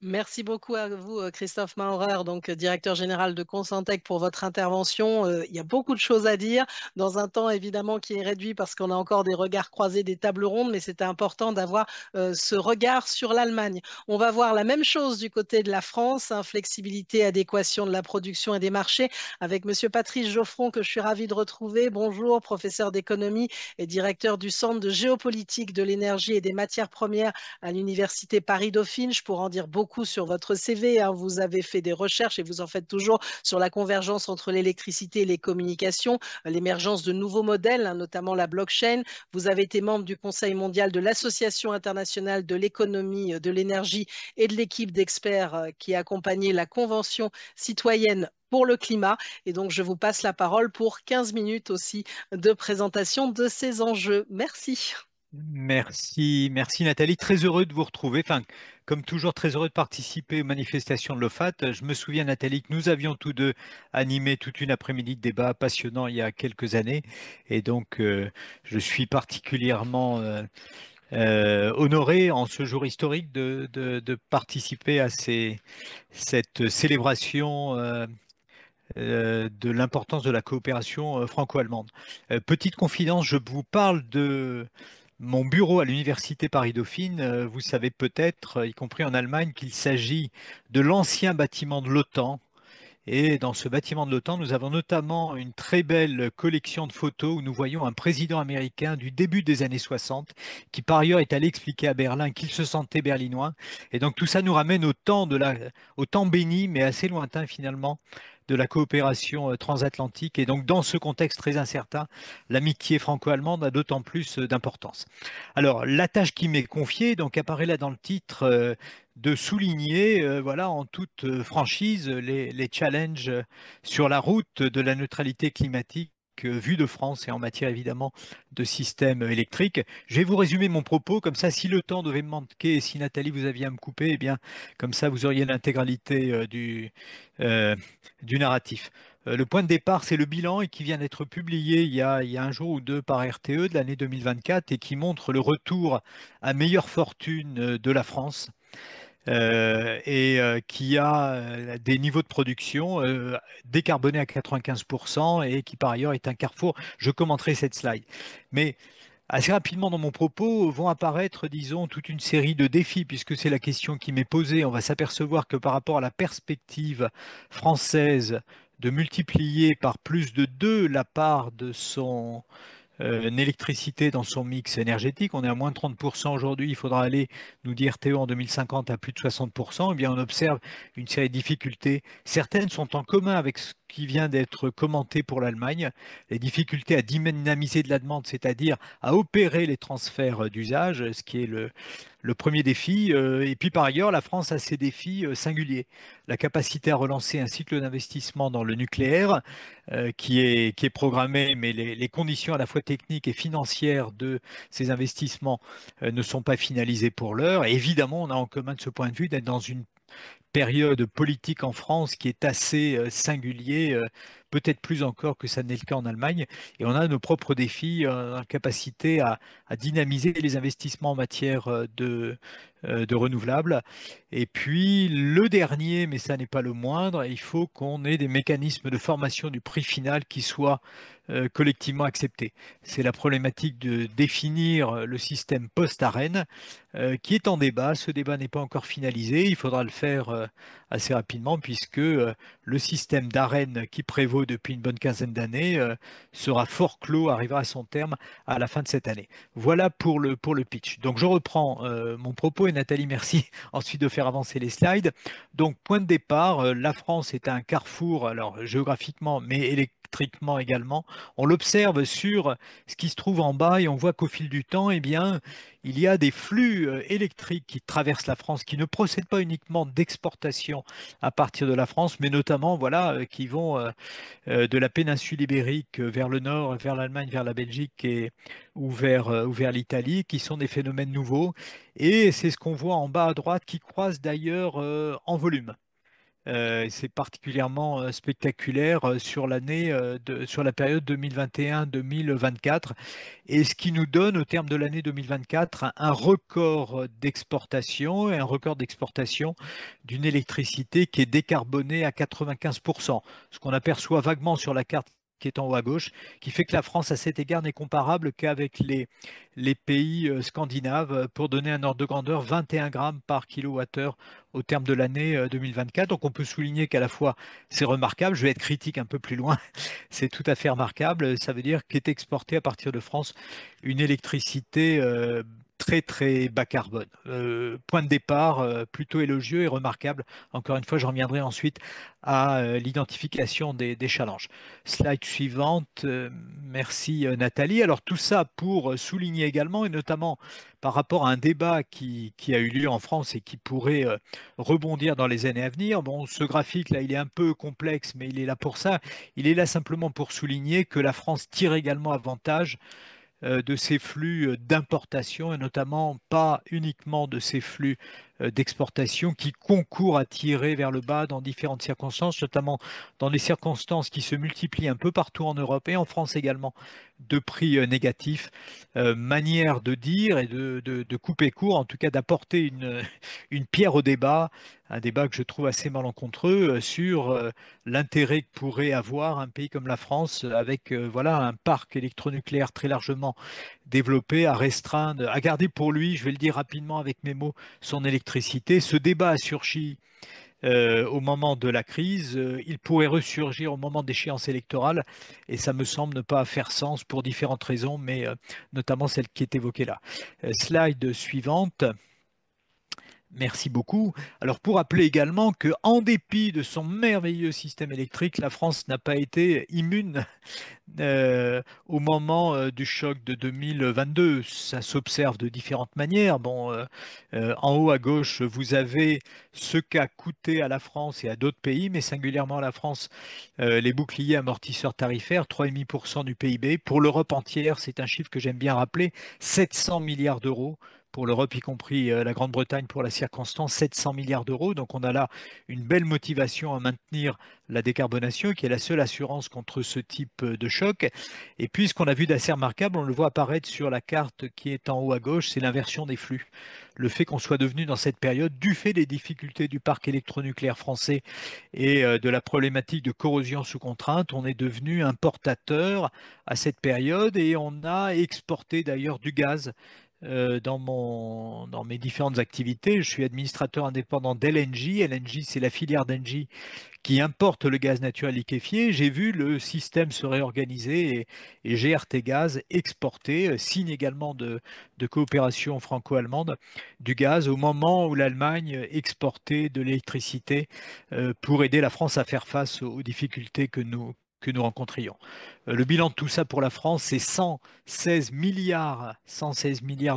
Merci beaucoup à vous, Christophe Maurer, donc directeur général de Consentec, pour votre intervention. Il y a beaucoup de choses à dire dans un temps évidemment qui est réduit parce qu'on a encore des regards croisés, des tables rondes, mais c'était important d'avoir ce regard sur l'Allemagne. On va voir la même chose du côté de la France, hein, flexibilité, adéquation de la production et des marchés, avec Monsieur Patrice Geoffron, que je suis ravie de retrouver. Bonjour, professeur d'économie et directeur du Centre de géopolitique de l'énergie et des matières premières à l'Université Paris-Dauphine. Je pourrais en dire beaucoup beaucoup sur votre CV, hein. Vous avez fait des recherches et vous en faites toujours sur la convergence entre l'électricité et les communications, l'émergence de nouveaux modèles, hein, notamment la blockchain. Vous avez été membre du Conseil mondial de l'Association internationale de l'économie de l'énergie et de l'équipe d'experts qui a accompagné la Convention citoyenne pour le climat. Et donc, je vous passe la parole pour 15 minutes aussi de présentation de ces enjeux. Merci. Merci, merci Nathalie. Très heureux de vous retrouver. Enfin, comme toujours, très heureux de participer aux manifestations de l'OFAT. Je me souviens, Nathalie, que nous avions tous deux animé toute une après-midi de débat passionnant il y a quelques années. Et donc, je suis particulièrement honoré en ce jour historique de participer à cette célébration de l'importance de la coopération franco-allemande. Petite confidence, je vous parle de mon bureau à l'université Paris-Dauphine. Vous savez peut-être, y compris en Allemagne, qu'il s'agit de l'ancien bâtiment de l'OTAN. Et dans ce bâtiment de l'OTAN, nous avons notamment une très belle collection de photos où nous voyons un président américain du début des années 60 qui par ailleurs est allé expliquer à Berlin qu'il se sentait berlinois. Et donc tout ça nous ramène au temps béni, mais assez lointain finalement, de la coopération transatlantique. Et donc dans ce contexte très incertain, l'amitié franco-allemande a d'autant plus d'importance. Alors la tâche qui m'est confiée, donc apparaît là dans le titre, de souligner, voilà, en toute franchise, les challenges sur la route de la neutralité climatique vue de France et en matière évidemment de système électrique. Je vais vous résumer mon propos, comme ça si le temps devait me manquer et si Nathalie vous aviez à me couper, eh bien comme ça vous auriez l'intégralité du narratif. Le point de départ, c'est le bilan et qui vient d'être publié il y a un jour ou deux par RTE de l'année 2024 et qui montre le retour à meilleure fortune de la France qui a des niveaux de production décarbonés à 95% et qui par ailleurs est un carrefour. Je commenterai cette slide. Mais assez rapidement dans mon propos vont apparaître, disons, toute une série de défis, puisque c'est la question qui m'est posée. On va s'apercevoir que par rapport à la perspective française de multiplier par plus de 2 la part de son une électricité dans son mix énergétique. On est à moins de 30% aujourd'hui. Il faudra aller, nous dit RTE, en 2050 à plus de 60%. Eh bien, on observe une série de difficultés. Certaines sont en commun avec ce qui vient d'être commenté pour l'Allemagne. Les difficultés à dynamiser de la demande, c'est-à-dire à opérer les transferts d'usage, ce qui est le premier défi. Et puis par ailleurs, la France a ses défis singuliers. La capacité à relancer un cycle d'investissement dans le nucléaire qui est programmé, mais les conditions à la fois techniques et financières de ces investissements ne sont pas finalisées pour l'heure. Et évidemment, on a en commun de ce point de vue d'être dans une période politique en France qui est assez singulier, peut-être plus encore que ça n'est le cas en Allemagne. Et on a nos propres défis, la capacité à dynamiser les investissements en matière de renouvelables. Et puis le dernier, mais ça n'est pas le moindre, il faut qu'on ait des mécanismes de formation du prix final qui soient collectivement acceptés. C'est la problématique de définir le système post-ARENH qui est en débat. Ce débat n'est pas encore finalisé. Il faudra le faire assez rapidement puisque le système d'ARENH qui prévaut depuis une bonne quinzaine d'années sera fort clos, arrivera à son terme à la fin de cette année. Voilà pour le pitch. Donc je reprends mon propos et Nathalie, merci ensuite de faire avancer les slides. Donc point de départ, la France est un carrefour, alors géographiquement, mais électriquement également. On l'observe sur ce qui se trouve en bas et on voit qu'au fil du temps, eh bien, il y a des flux électriques qui traversent la France, qui ne procèdent pas uniquement d'exportation à partir de la France, mais notamment voilà, qui vont de la péninsule ibérique vers le nord, vers l'Allemagne, vers la Belgique ou vers l'Italie, qui sont des phénomènes nouveaux. Et c'est ce qu'on voit en bas à droite, qui croise d'ailleurs en volume. C'est particulièrement spectaculaire sur sur la période 2021-2024 et ce qui nous donne au terme de l'année 2024 un record d'exportation et un record d'exportation d'une électricité qui est décarbonée à 95%, ce qu'on aperçoit vaguement sur la carte qui est en haut à gauche, qui fait que la France à cet égard n'est comparable qu'avec les pays scandinaves. Pour donner un ordre de grandeur, 21 grammes par kilowattheure au terme de l'année 2024. Donc on peut souligner qu'à la fois c'est remarquable, je vais être critique un peu plus loin, c'est tout à fait remarquable. Ça veut dire qu'est exportée à partir de France une électricité très très bas carbone. Point de départ plutôt élogieux et remarquable. Encore une fois, je reviendrai ensuite à l'identification des challenges. Slide suivante. Merci Nathalie. Alors tout ça pour souligner également, et notamment par rapport à un débat qui a eu lieu en France et qui pourrait rebondir dans les années à venir. Bon, ce graphique là, il est un peu complexe, mais il est là pour ça. Il est là simplement pour souligner que la France tire également avantage de ces flux d'importation et notamment pas uniquement de ces flux d'exportation qui concourent à tirer vers le bas dans différentes circonstances, notamment dans les circonstances qui se multiplient un peu partout en Europe et en France également, de prix négatifs. Manière de dire et de couper court, en tout cas d'apporter une pierre au débat, un débat que je trouve assez malencontreux sur l'intérêt que pourrait avoir un pays comme la France avec voilà, un parc électronucléaire très largement développé à restreindre, à garder pour lui, je vais le dire rapidement avec mes mots, son électricité. Ce débat a surgi au moment de la crise, il pourrait ressurgir au moment d'échéance électorale et ça me semble ne pas faire sens pour différentes raisons, mais notamment celle qui est évoquée là. Slide suivante. Merci beaucoup. Alors pour rappeler également que en dépit de son merveilleux système électrique, la France n'a pas été immune au moment du choc de 2022. Ça s'observe de différentes manières. Bon, en haut à gauche, vous avez ce qu'a coûté à la France et à d'autres pays, mais singulièrement à la France, les boucliers amortisseurs tarifaires, 3,5% du PIB. Pour l'Europe entière, c'est un chiffre que j'aime bien rappeler, 700 milliards d'euros pour l'Europe, y compris la Grande-Bretagne pour la circonstance, 700 milliards d'euros. Donc on a là une belle motivation à maintenir la décarbonation, qui est la seule assurance contre ce type de choc. Et puis ce qu'on a vu d'assez remarquable, on le voit apparaître sur la carte qui est en haut à gauche, c'est l'inversion des flux. Le fait qu'on soit devenu dans cette période, du fait des difficultés du parc électronucléaire français et de la problématique de corrosion sous contrainte, on est devenu importateur à cette période et on a exporté d'ailleurs du gaz dans mes différentes activités. Je suis administrateur indépendant d'LNG. LNG, c'est la filière d'Engie qui importe le gaz naturel liquéfié. J'ai vu le système se réorganiser et GRT Gaz exporter, signe également de coopération franco-allemande, du gaz au moment où l'Allemagne exportait de l'électricité pour aider la France à faire face aux difficultés que nous rencontrions. Le bilan de tout ça pour la France, c'est 116 milliards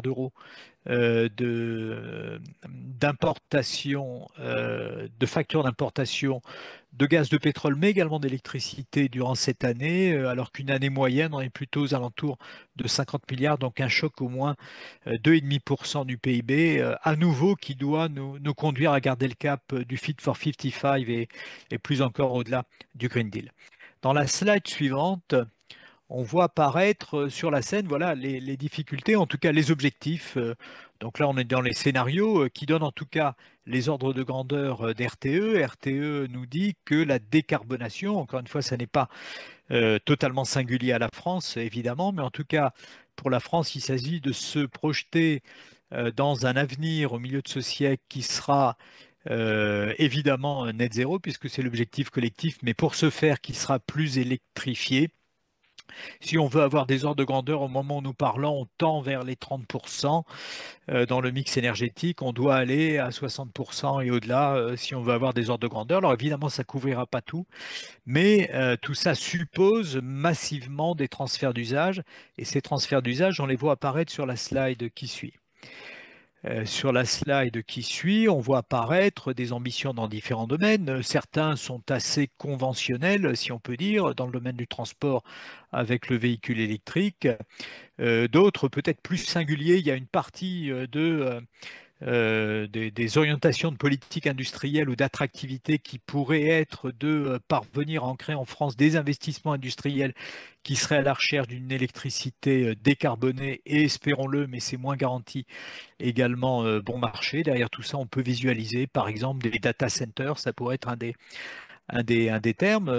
d'euros d'importation, de factures d'importation de gaz de pétrole, mais également d'électricité durant cette année, alors qu'une année moyenne, on est plutôt aux alentours de 50 milliards, donc un choc au moins 2,5% du PIB, à nouveau qui doit nous conduire à garder le cap du Fit for 55 et plus encore au-delà du Green Deal. Dans la slide suivante, on voit apparaître sur la scène voilà, les difficultés, en tout cas les objectifs. Donc là, on est dans les scénarios qui donnent en tout cas les ordres de grandeur d'RTE. RTE nous dit que la décarbonation, encore une fois, ça n'est pas totalement singulier à la France, évidemment, mais en tout cas, pour la France, il s'agit de se projeter dans un avenir au milieu de ce siècle qui sera évidemment net zéro, puisque c'est l'objectif collectif, mais pour ce faire, qui sera plus électrifié. Si on veut avoir des ordres de grandeur, au moment où nous parlons, on tend vers les 30% dans le mix énergétique. On doit aller à 60% et au-delà si on veut avoir des ordres de grandeur. Alors évidemment, ça ne couvrira pas tout, mais tout ça suppose massivement des transferts d'usage. Et ces transferts d'usage, on les voit apparaître sur la slide qui suit. Sur la slide qui suit, on voit apparaître des ambitions dans différents domaines. Certains sont assez conventionnels, si on peut dire, dans le domaine du transport avec le véhicule électrique. D'autres peut-être plus singuliers. Il y a une partie des orientations de politique industrielle ou d'attractivité qui pourraient être de parvenir à ancrer en France des investissements industriels qui seraient à la recherche d'une électricité décarbonée et, espérons-le, mais c'est moins garanti, également bon marché. Derrière tout ça, on peut visualiser par exemple des data centers, ça pourrait être un des termes.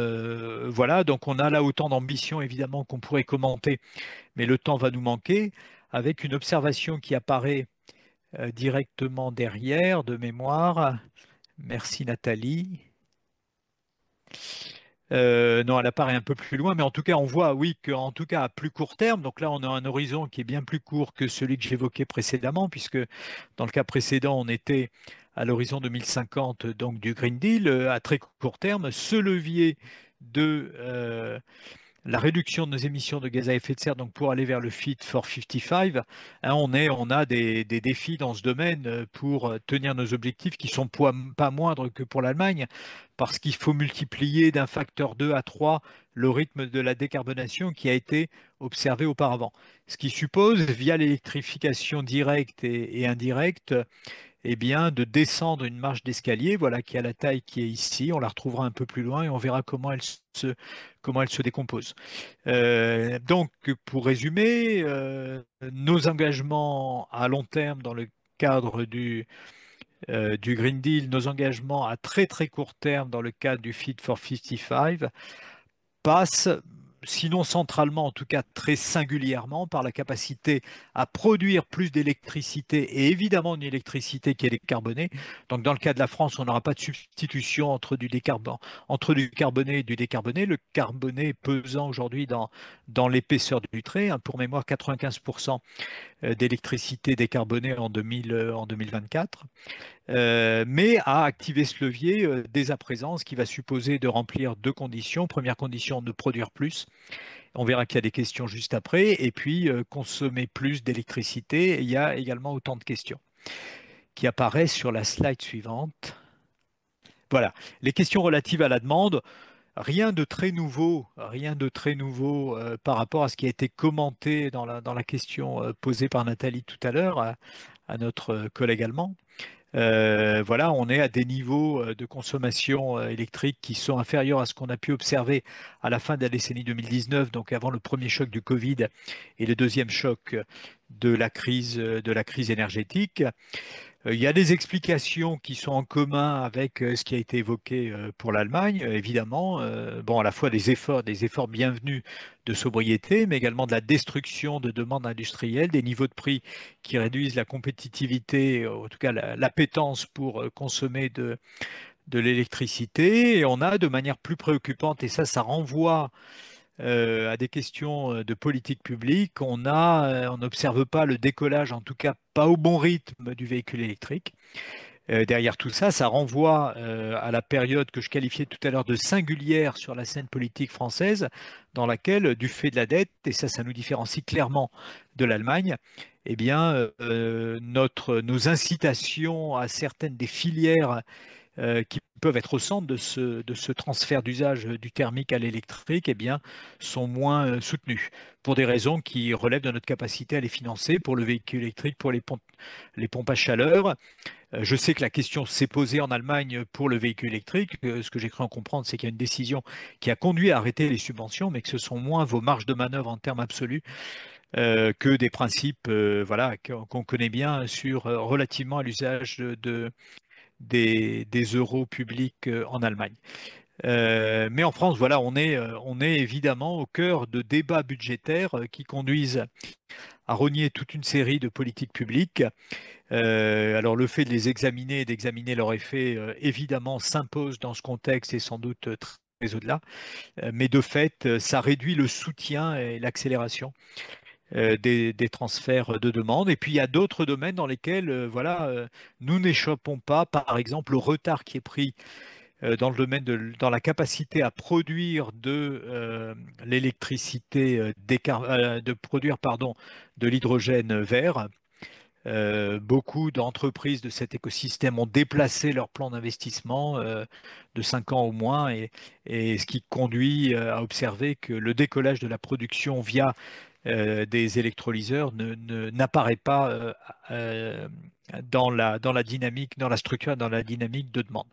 Voilà, donc on a là autant d'ambition évidemment qu'on pourrait commenter, mais le temps va nous manquer, avec une observation qui apparaît directement derrière de mémoire. Merci Nathalie. Non, elle apparaît un peu plus loin, mais en tout cas, on voit, oui, qu'en tout cas, à plus court terme, donc là, on a un horizon qui est bien plus court que celui que j'évoquais précédemment, puisque dans le cas précédent, on était à l'horizon 2050, donc du Green Deal. À très court terme, ce levier de la réduction de nos émissions de gaz à effet de serre, donc pour aller vers le Fit for 55, hein, on a des défis dans ce domaine pour tenir nos objectifs qui sont pas moindres que pour l'Allemagne, parce qu'il faut multiplier d'un facteur 2 à 3 le rythme de la décarbonation qui a été observé auparavant. Ce qui suppose, via l'électrification directe et indirecte, eh bien, de descendre une marche d'escalier, voilà, qui a la taille qui est ici. On la retrouvera un peu plus loin et on verra comment elle se décompose. Donc, pour résumer, nos engagements à long terme dans le cadre du Green Deal, nos engagements à très très court terme dans le cadre du Fit for 55 passent, sinon centralement, en tout cas très singulièrement, par la capacité à produire plus d'électricité et évidemment une électricité qui est décarbonée. Donc dans le cas de la France, on n'aura pas de substitution entre du carboné et du décarboné. Le carboné pesant aujourd'hui dans l'épaisseur du trait, hein, pour mémoire 95% d'électricité décarbonée en 2024. Mais à activer ce levier dès à présent, ce qui va supposer de remplir deux conditions. Première condition, de produire plus. On verra qu'il y a des questions juste après. Et puis, consommer plus d'électricité. Il y a également autant de questions qui apparaissent sur la slide suivante. Voilà, les questions relatives à la demande. Rien de très nouveau, par rapport à ce qui a été commenté dans la question posée par Nathalie tout à l'heure à notre collègue allemand. Voilà, on est à des niveaux de consommation électrique qui sont inférieurs à ce qu'on a pu observer à la fin de la décennie 2019, donc avant le premier choc du Covid et le deuxième choc de la crise énergétique. Il y a des explications qui sont en commun avec ce qui a été évoqué pour l'Allemagne, évidemment. Bon, à la fois des efforts bienvenus de sobriété, mais également de la destruction de demandes industrielles, des niveaux de prix qui réduisent la compétitivité, en tout cas l'appétence pour consommer de l'électricité. Et on a de manière plus préoccupante, et ça renvoie à des questions de politique publique, on n'observe pas le décollage, en tout cas pas au bon rythme du véhicule électrique. Derrière tout ça, ça renvoie à la période que je qualifiais tout à l'heure de singulière sur la scène politique française, dans laquelle, du fait de la dette, et ça nous différencie clairement de l'Allemagne, eh bien, nos incitations à certaines des filières qui peuvent être au centre de ce transfert d'usage du thermique à l'électrique, eh bien, sont moins soutenus pour des raisons qui relèvent de notre capacité à les financer pour le véhicule électrique, pour les pompes à chaleur. Je sais que la question s'est posée en Allemagne pour le véhicule électrique. Ce que j'ai cru en comprendre, c'est qu'il y a une décision qui a conduit à arrêter les subventions, mais que ce sont moins vos marges de manœuvre en termes absolus que des principes voilà, qu'on connaît bien relativement à l'usage des euros publics en Allemagne. Mais en France, voilà, on est évidemment au cœur de débats budgétaires qui conduisent à renier toute une série de politiques publiques. Alors le fait de les examiner et d'examiner leurs effets, évidemment, s'impose dans ce contexte et sans doute très au-delà. Mais de fait, ça réduit le soutien et l'accélération des transferts de demande. Et puis il y a d'autres domaines dans lesquels voilà, nous n'échappons pas, par exemple, au retard qui est pris dans le domaine dans la capacité à produire de l'électricité, de produire pardon, de l'hydrogène vert. Beaucoup d'entreprises de cet écosystème ont déplacé leur plan d'investissement de 5 ans au moins, et ce qui conduit à observer que le décollage de la production via des électrolyseurs n'apparaît pas dans la dynamique, dans la structure, dans la dynamique de demande.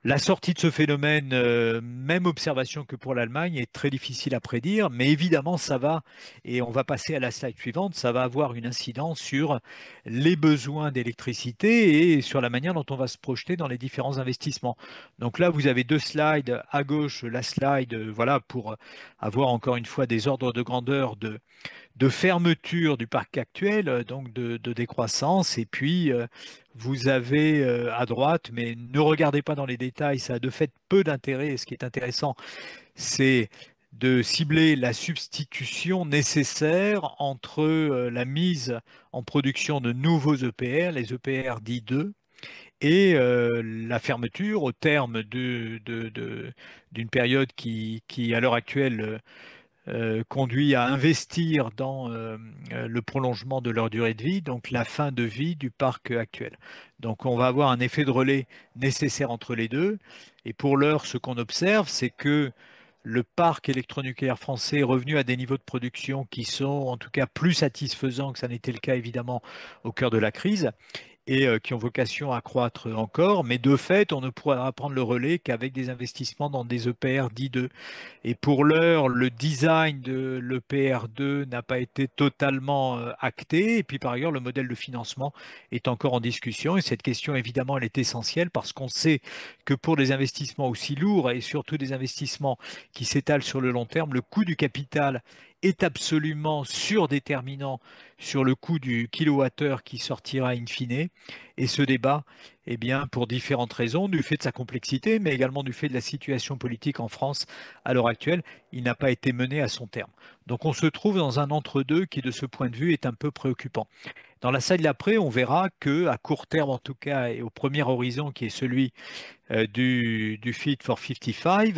La sortie de ce phénomène, même observation que pour l'Allemagne, est très difficile à prédire, mais évidemment, ça va, et on va passer à la slide suivante, ça va avoir une incidence sur les besoins d'électricité et sur la manière dont on va se projeter dans les différents investissements. Donc là, vous avez deux slides. À gauche, la slide, voilà, pour avoir encore une fois des ordres de grandeur de fermeture du parc actuel, donc de décroissance. Et puis, vous avez à droite, mais ne regardez pas dans les détails, ça a de fait peu d'intérêt. Et ce qui est intéressant, c'est de cibler la substitution nécessaire entre la mise en production de nouveaux EPR, les EPR dits 2, et la fermeture au terme d'une période qui, à l'heure actuelle, conduit à investir dans le prolongement de leur durée de vie, donc la fin de vie du parc actuel. Donc on va avoir un effet de relais nécessaire entre les deux. Et pour l'heure, ce qu'on observe, c'est que le parc électronucléaire français est revenu à des niveaux de production qui sont en tout cas plus satisfaisants que ça n'était le cas évidemment au cœur de la crise et qui ont vocation à croître encore. Mais de fait, on ne pourra prendre le relais qu'avec des investissements dans des EPR dits 2. Et pour l'heure, le design de l'EPR2 n'a pas été totalement acté. Et puis par ailleurs, le modèle de financement est encore en discussion. Et cette question, évidemment, elle est essentielle parce qu'on sait que pour des investissements aussi lourds et surtout des investissements qui s'étalent sur le long terme, le coût du capital est absolument surdéterminant sur le coût du kilowattheure qui sortira in fine. Et ce débat, eh bien, pour différentes raisons, du fait de sa complexité, mais également du fait de la situation politique en France à l'heure actuelle, il n'a pas été mené à son terme. Donc on se trouve dans un entre-deux qui, de ce point de vue, est un peu préoccupant. Dans la slide d'après, on verra que, à court terme en tout cas, et au premier horizon qui est celui du Fit for 55,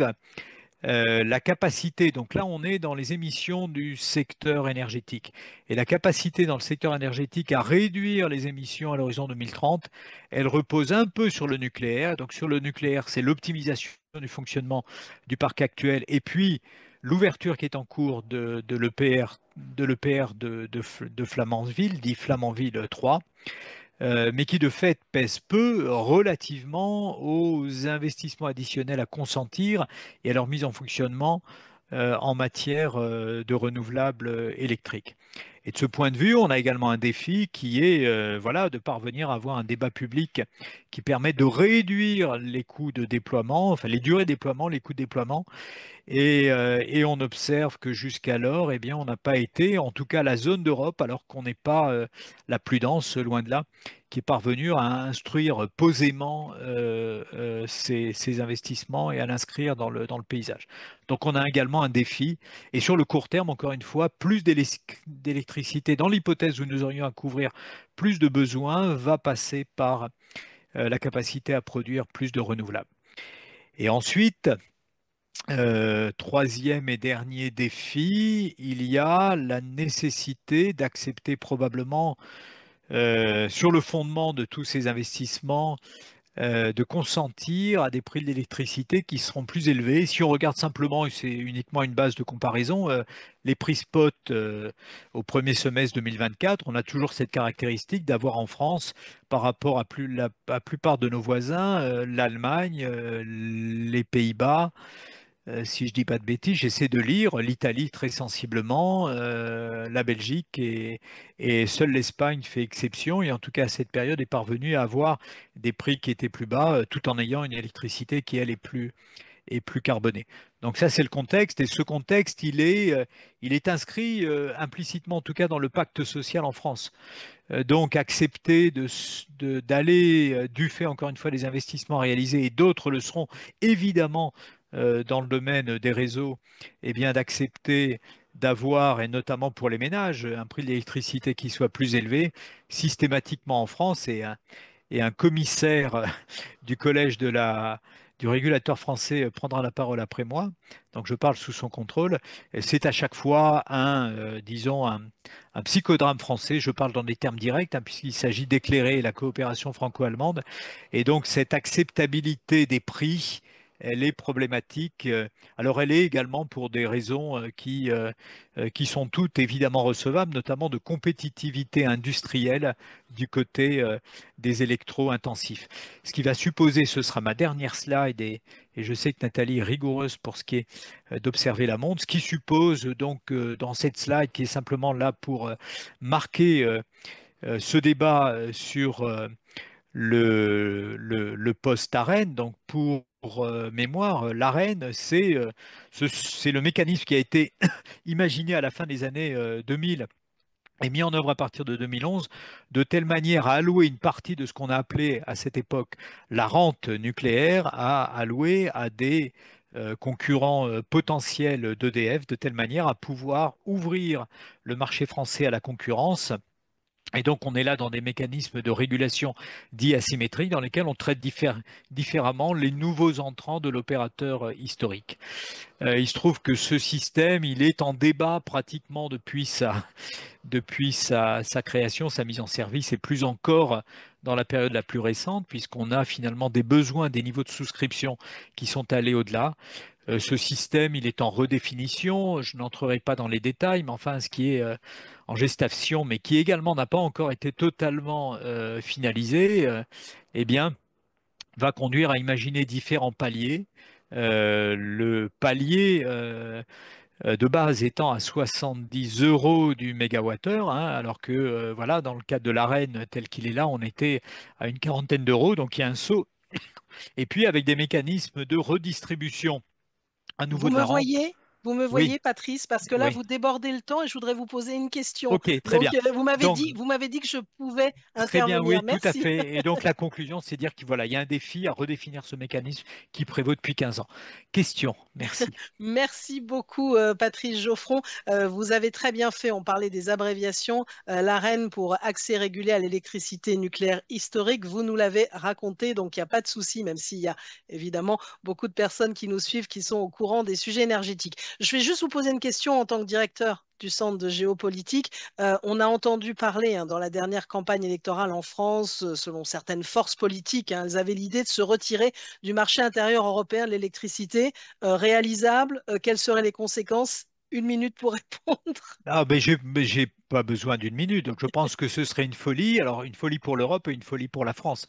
la capacité, donc là on est dans les émissions du secteur énergétique, et la capacité dans le secteur énergétique à réduire les émissions à l'horizon 2030, elle repose un peu sur le nucléaire. Donc sur le nucléaire, c'est l'optimisation du fonctionnement du parc actuel, et puis l'ouverture qui est en cours de l'EPR de Flamanville, dit Flamanville 3, mais qui de fait pèse peu relativement aux investissements additionnels à consentir et à leur mise en fonctionnement en matière de renouvelables électriques. Et de ce point de vue, on a également un défi qui est voilà, de parvenir à avoir un débat public qui permet de réduire les coûts de déploiement, enfin les durées de déploiement, les coûts de déploiement, et on observe que jusqu'alors, eh bien, on n'a pas été, en tout cas la zone d'Europe, alors qu'on n'est pas la plus dense, loin de là, qui est parvenue à instruire posément ces investissements et à l'inscrire dans le paysage. Donc on a également un défi. Et sur le court terme, encore une fois, plus d'électricité, dans l'hypothèse où nous aurions à couvrir plus de besoins, va passer par la capacité à produire plus de renouvelables. Et ensuite, troisième et dernier défi, il y a la nécessité d'accepter probablement, sur le fondement de tous ces investissements, de consentir à des prix de l'électricité qui seront plus élevés. Si on regarde simplement, et c'est uniquement une base de comparaison, les prix spot au premier semestre 2024, on a toujours cette caractéristique d'avoir en France, par rapport à la plupart de nos voisins, l'Allemagne, les Pays-Bas, si je dis pas de bêtises, j'essaie de lire l'Italie très sensiblement, la Belgique et seule l'Espagne fait exception. Et en tout cas, à cette période, est parvenue à avoir des prix qui étaient plus bas, tout en ayant une électricité qui, elle, est plus carbonée. Donc ça, c'est le contexte. Et ce contexte, il est inscrit implicitement, en tout cas, dans le pacte social en France. Donc accepter d'aller, du fait encore une fois des investissements réalisés, et d'autres le seront évidemment dans le domaine des réseaux, eh bien d'accepter d'avoir, et notamment pour les ménages, un prix de l'électricité qui soit plus élevé systématiquement en France. Et un commissaire du collège du régulateur français prendra la parole après moi, donc je parle sous son contrôle. C'est à chaque fois disons, un psychodrame français. Je parle dans des termes directs, hein, puisqu'il s'agit d'éclairer la coopération franco-allemande. Et donc cette acceptabilité des prix, elle est problématique. Alors elle est également pour des raisons qui sont toutes évidemment recevables, notamment de compétitivité industrielle du côté des électro-intensifs. Ce qui va supposer, ce sera ma dernière slide, et je sais que Nathalie est rigoureuse pour ce qui est d'observer la montre, ce qui suppose donc dans cette slide, qui est simplement là pour marquer ce débat sur le post-arène, donc pour pour mémoire, l'Arenh, c'est le mécanisme qui a été imaginé à la fin des années 2000 et mis en œuvre à partir de 2011, de telle manière à allouer une partie de ce qu'on a appelé à cette époque la rente nucléaire, à allouer à des concurrents potentiels d'EDF, de telle manière à pouvoir ouvrir le marché français à la concurrence. Et donc, on est là dans des mécanismes de régulation dits asymétriques dans lesquels on traite différemment les nouveaux entrants de l'opérateur historique. Il se trouve que ce système, il est en débat pratiquement depuis sa création, sa mise en service, et plus encore dans la période la plus récente, puisqu'on a finalement des besoins, des niveaux de souscription qui sont allés au-delà. Ce système, il est en redéfinition. Je n'entrerai pas dans les détails, mais enfin, ce qui est en gestation, mais qui également n'a pas encore été totalement finalisé, eh bien, va conduire à imaginer différents paliers. Le palier de base étant à 70 euros du mégawattheure, hein, alors que voilà, dans le cadre de l'Arenh tel qu'il est là, on était à une quarantaine d'euros, donc il y a un saut. Et puis avec des mécanismes de redistribution à nouveau Vous de me la rente. voyez? Vous me Oui, voyez, Patrice, parce que là, oui. vous débordez le temps et je voudrais vous poser une question. Ok, très Donc, bien. Donc, vous m'avez dit que je pouvais très bien, intervenir. oui, tout à Merci. fait. Et donc la conclusion, c'est dire qu'il voilà, il y a un défi à redéfinir ce mécanisme qui prévaut depuis 15 ans. Question, merci. Merci beaucoup, Patrice Geoffron. Vous avez très bien fait. On parlait des abréviations. L'ARENH pour accès régulé à l'électricité nucléaire historique. Vous nous l'avez raconté, donc il n'y a pas de souci, même s'il y a évidemment beaucoup de personnes qui nous suivent qui sont au courant des sujets énergétiques. Je vais juste vous poser une question en tant que directeur du Centre de géopolitique. On a entendu parler dans la dernière campagne électorale en France, selon certaines forces politiques, elles avaient l'idée de se retirer du marché intérieur européen de l'électricité. Réalisable, quelles seraient les conséquences? Une minute pour répondre. Ah, j'ai pas besoin d'une minute. Donc je pense que ce serait une folie. Alors une folie pour l'Europe et une folie pour la France.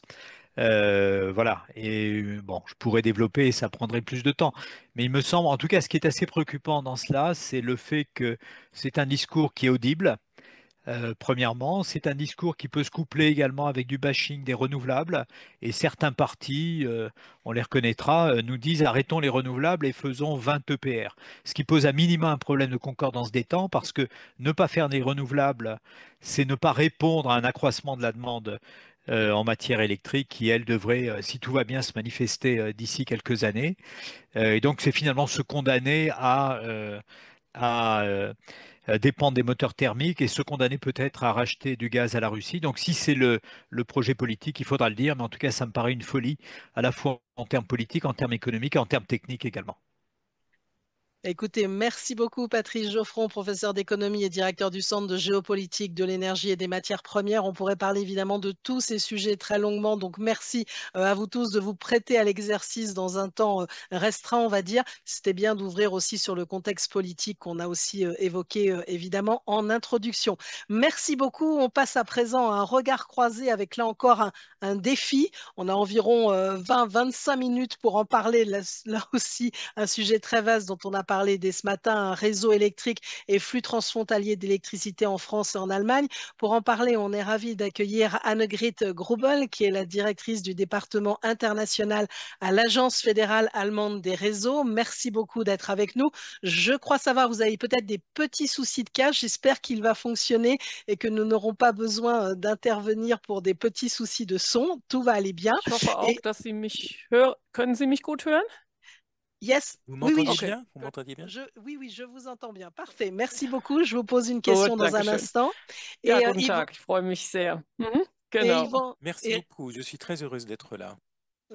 Voilà. Et bon, je pourrais développer, ça prendrait plus de temps. Mais il me semble, en tout cas, ce qui est assez préoccupant dans cela, c'est le fait que c'est un discours qui est audible. Premièrement, c'est un discours qui peut se coupler également avec du bashing des renouvelables. Et certains partis, on les reconnaîtra, nous disent arrêtons les renouvelables et faisons 20 EPR. Ce qui pose à minima un problème de concordance des temps parce que ne pas faire des renouvelables, c'est ne pas répondre à un accroissement de la demande en matière électrique qui, elle, devrait, si tout va bien, se manifester d'ici quelques années. Et donc, c'est finalement se condamner à dépendre des moteurs thermiques et se condamner peut-être à racheter du gaz à la Russie. Donc si c'est le projet politique, il faudra le dire, mais en tout cas, ça me paraît une folie, à la fois en termes politiques, en termes économiques et en termes techniques également. Écoutez, merci beaucoup Patrice Geoffron, professeur d'économie et directeur du Centre de géopolitique de l'énergie et des matières premières. On pourrait parler évidemment de tous ces sujets très longuement, donc merci à vous tous de vous prêter à l'exercice dans un temps restreint, on va dire. C'était bien d'ouvrir aussi sur le contexte politique qu'on a aussi évoqué évidemment en introduction. Merci beaucoup. On passe à présent à un regard croisé avec là encore un défi. On a environ 20-25 minutes pour en parler. Là aussi, un sujet très vaste dont on a parlé dès ce matin, un réseau électrique et flux transfrontaliers d'électricité en France et en Allemagne. Pour en parler, on est ravi d'accueillir Annegret Grubel, qui est la directrice du département international à l'Agence fédérale allemande des réseaux. Merci beaucoup d'être avec nous. Je crois savoir, vous avez peut-être des petits soucis de cache. J'espère qu'il va fonctionner et que nous n'aurons pas besoin d'intervenir pour des petits soucis de son. Tout va aller bien. Ich hoffe auch, Et dass Sie mich hören. Können Sie mich gut hören? yes, Vous oui, oui, m'entendez Okay, bien? Vous gut. m'entendiez bien? oui, oui, je vous entends bien. Parfait. Merci beaucoup. Je vous pose une Gut, question dans un danke schön. instant. Ja, Et, guten Yvan, Tag. Ich freue mich sehr. et Genau. Yvan, Merci et, beaucoup, je suis très heureuse d'être là.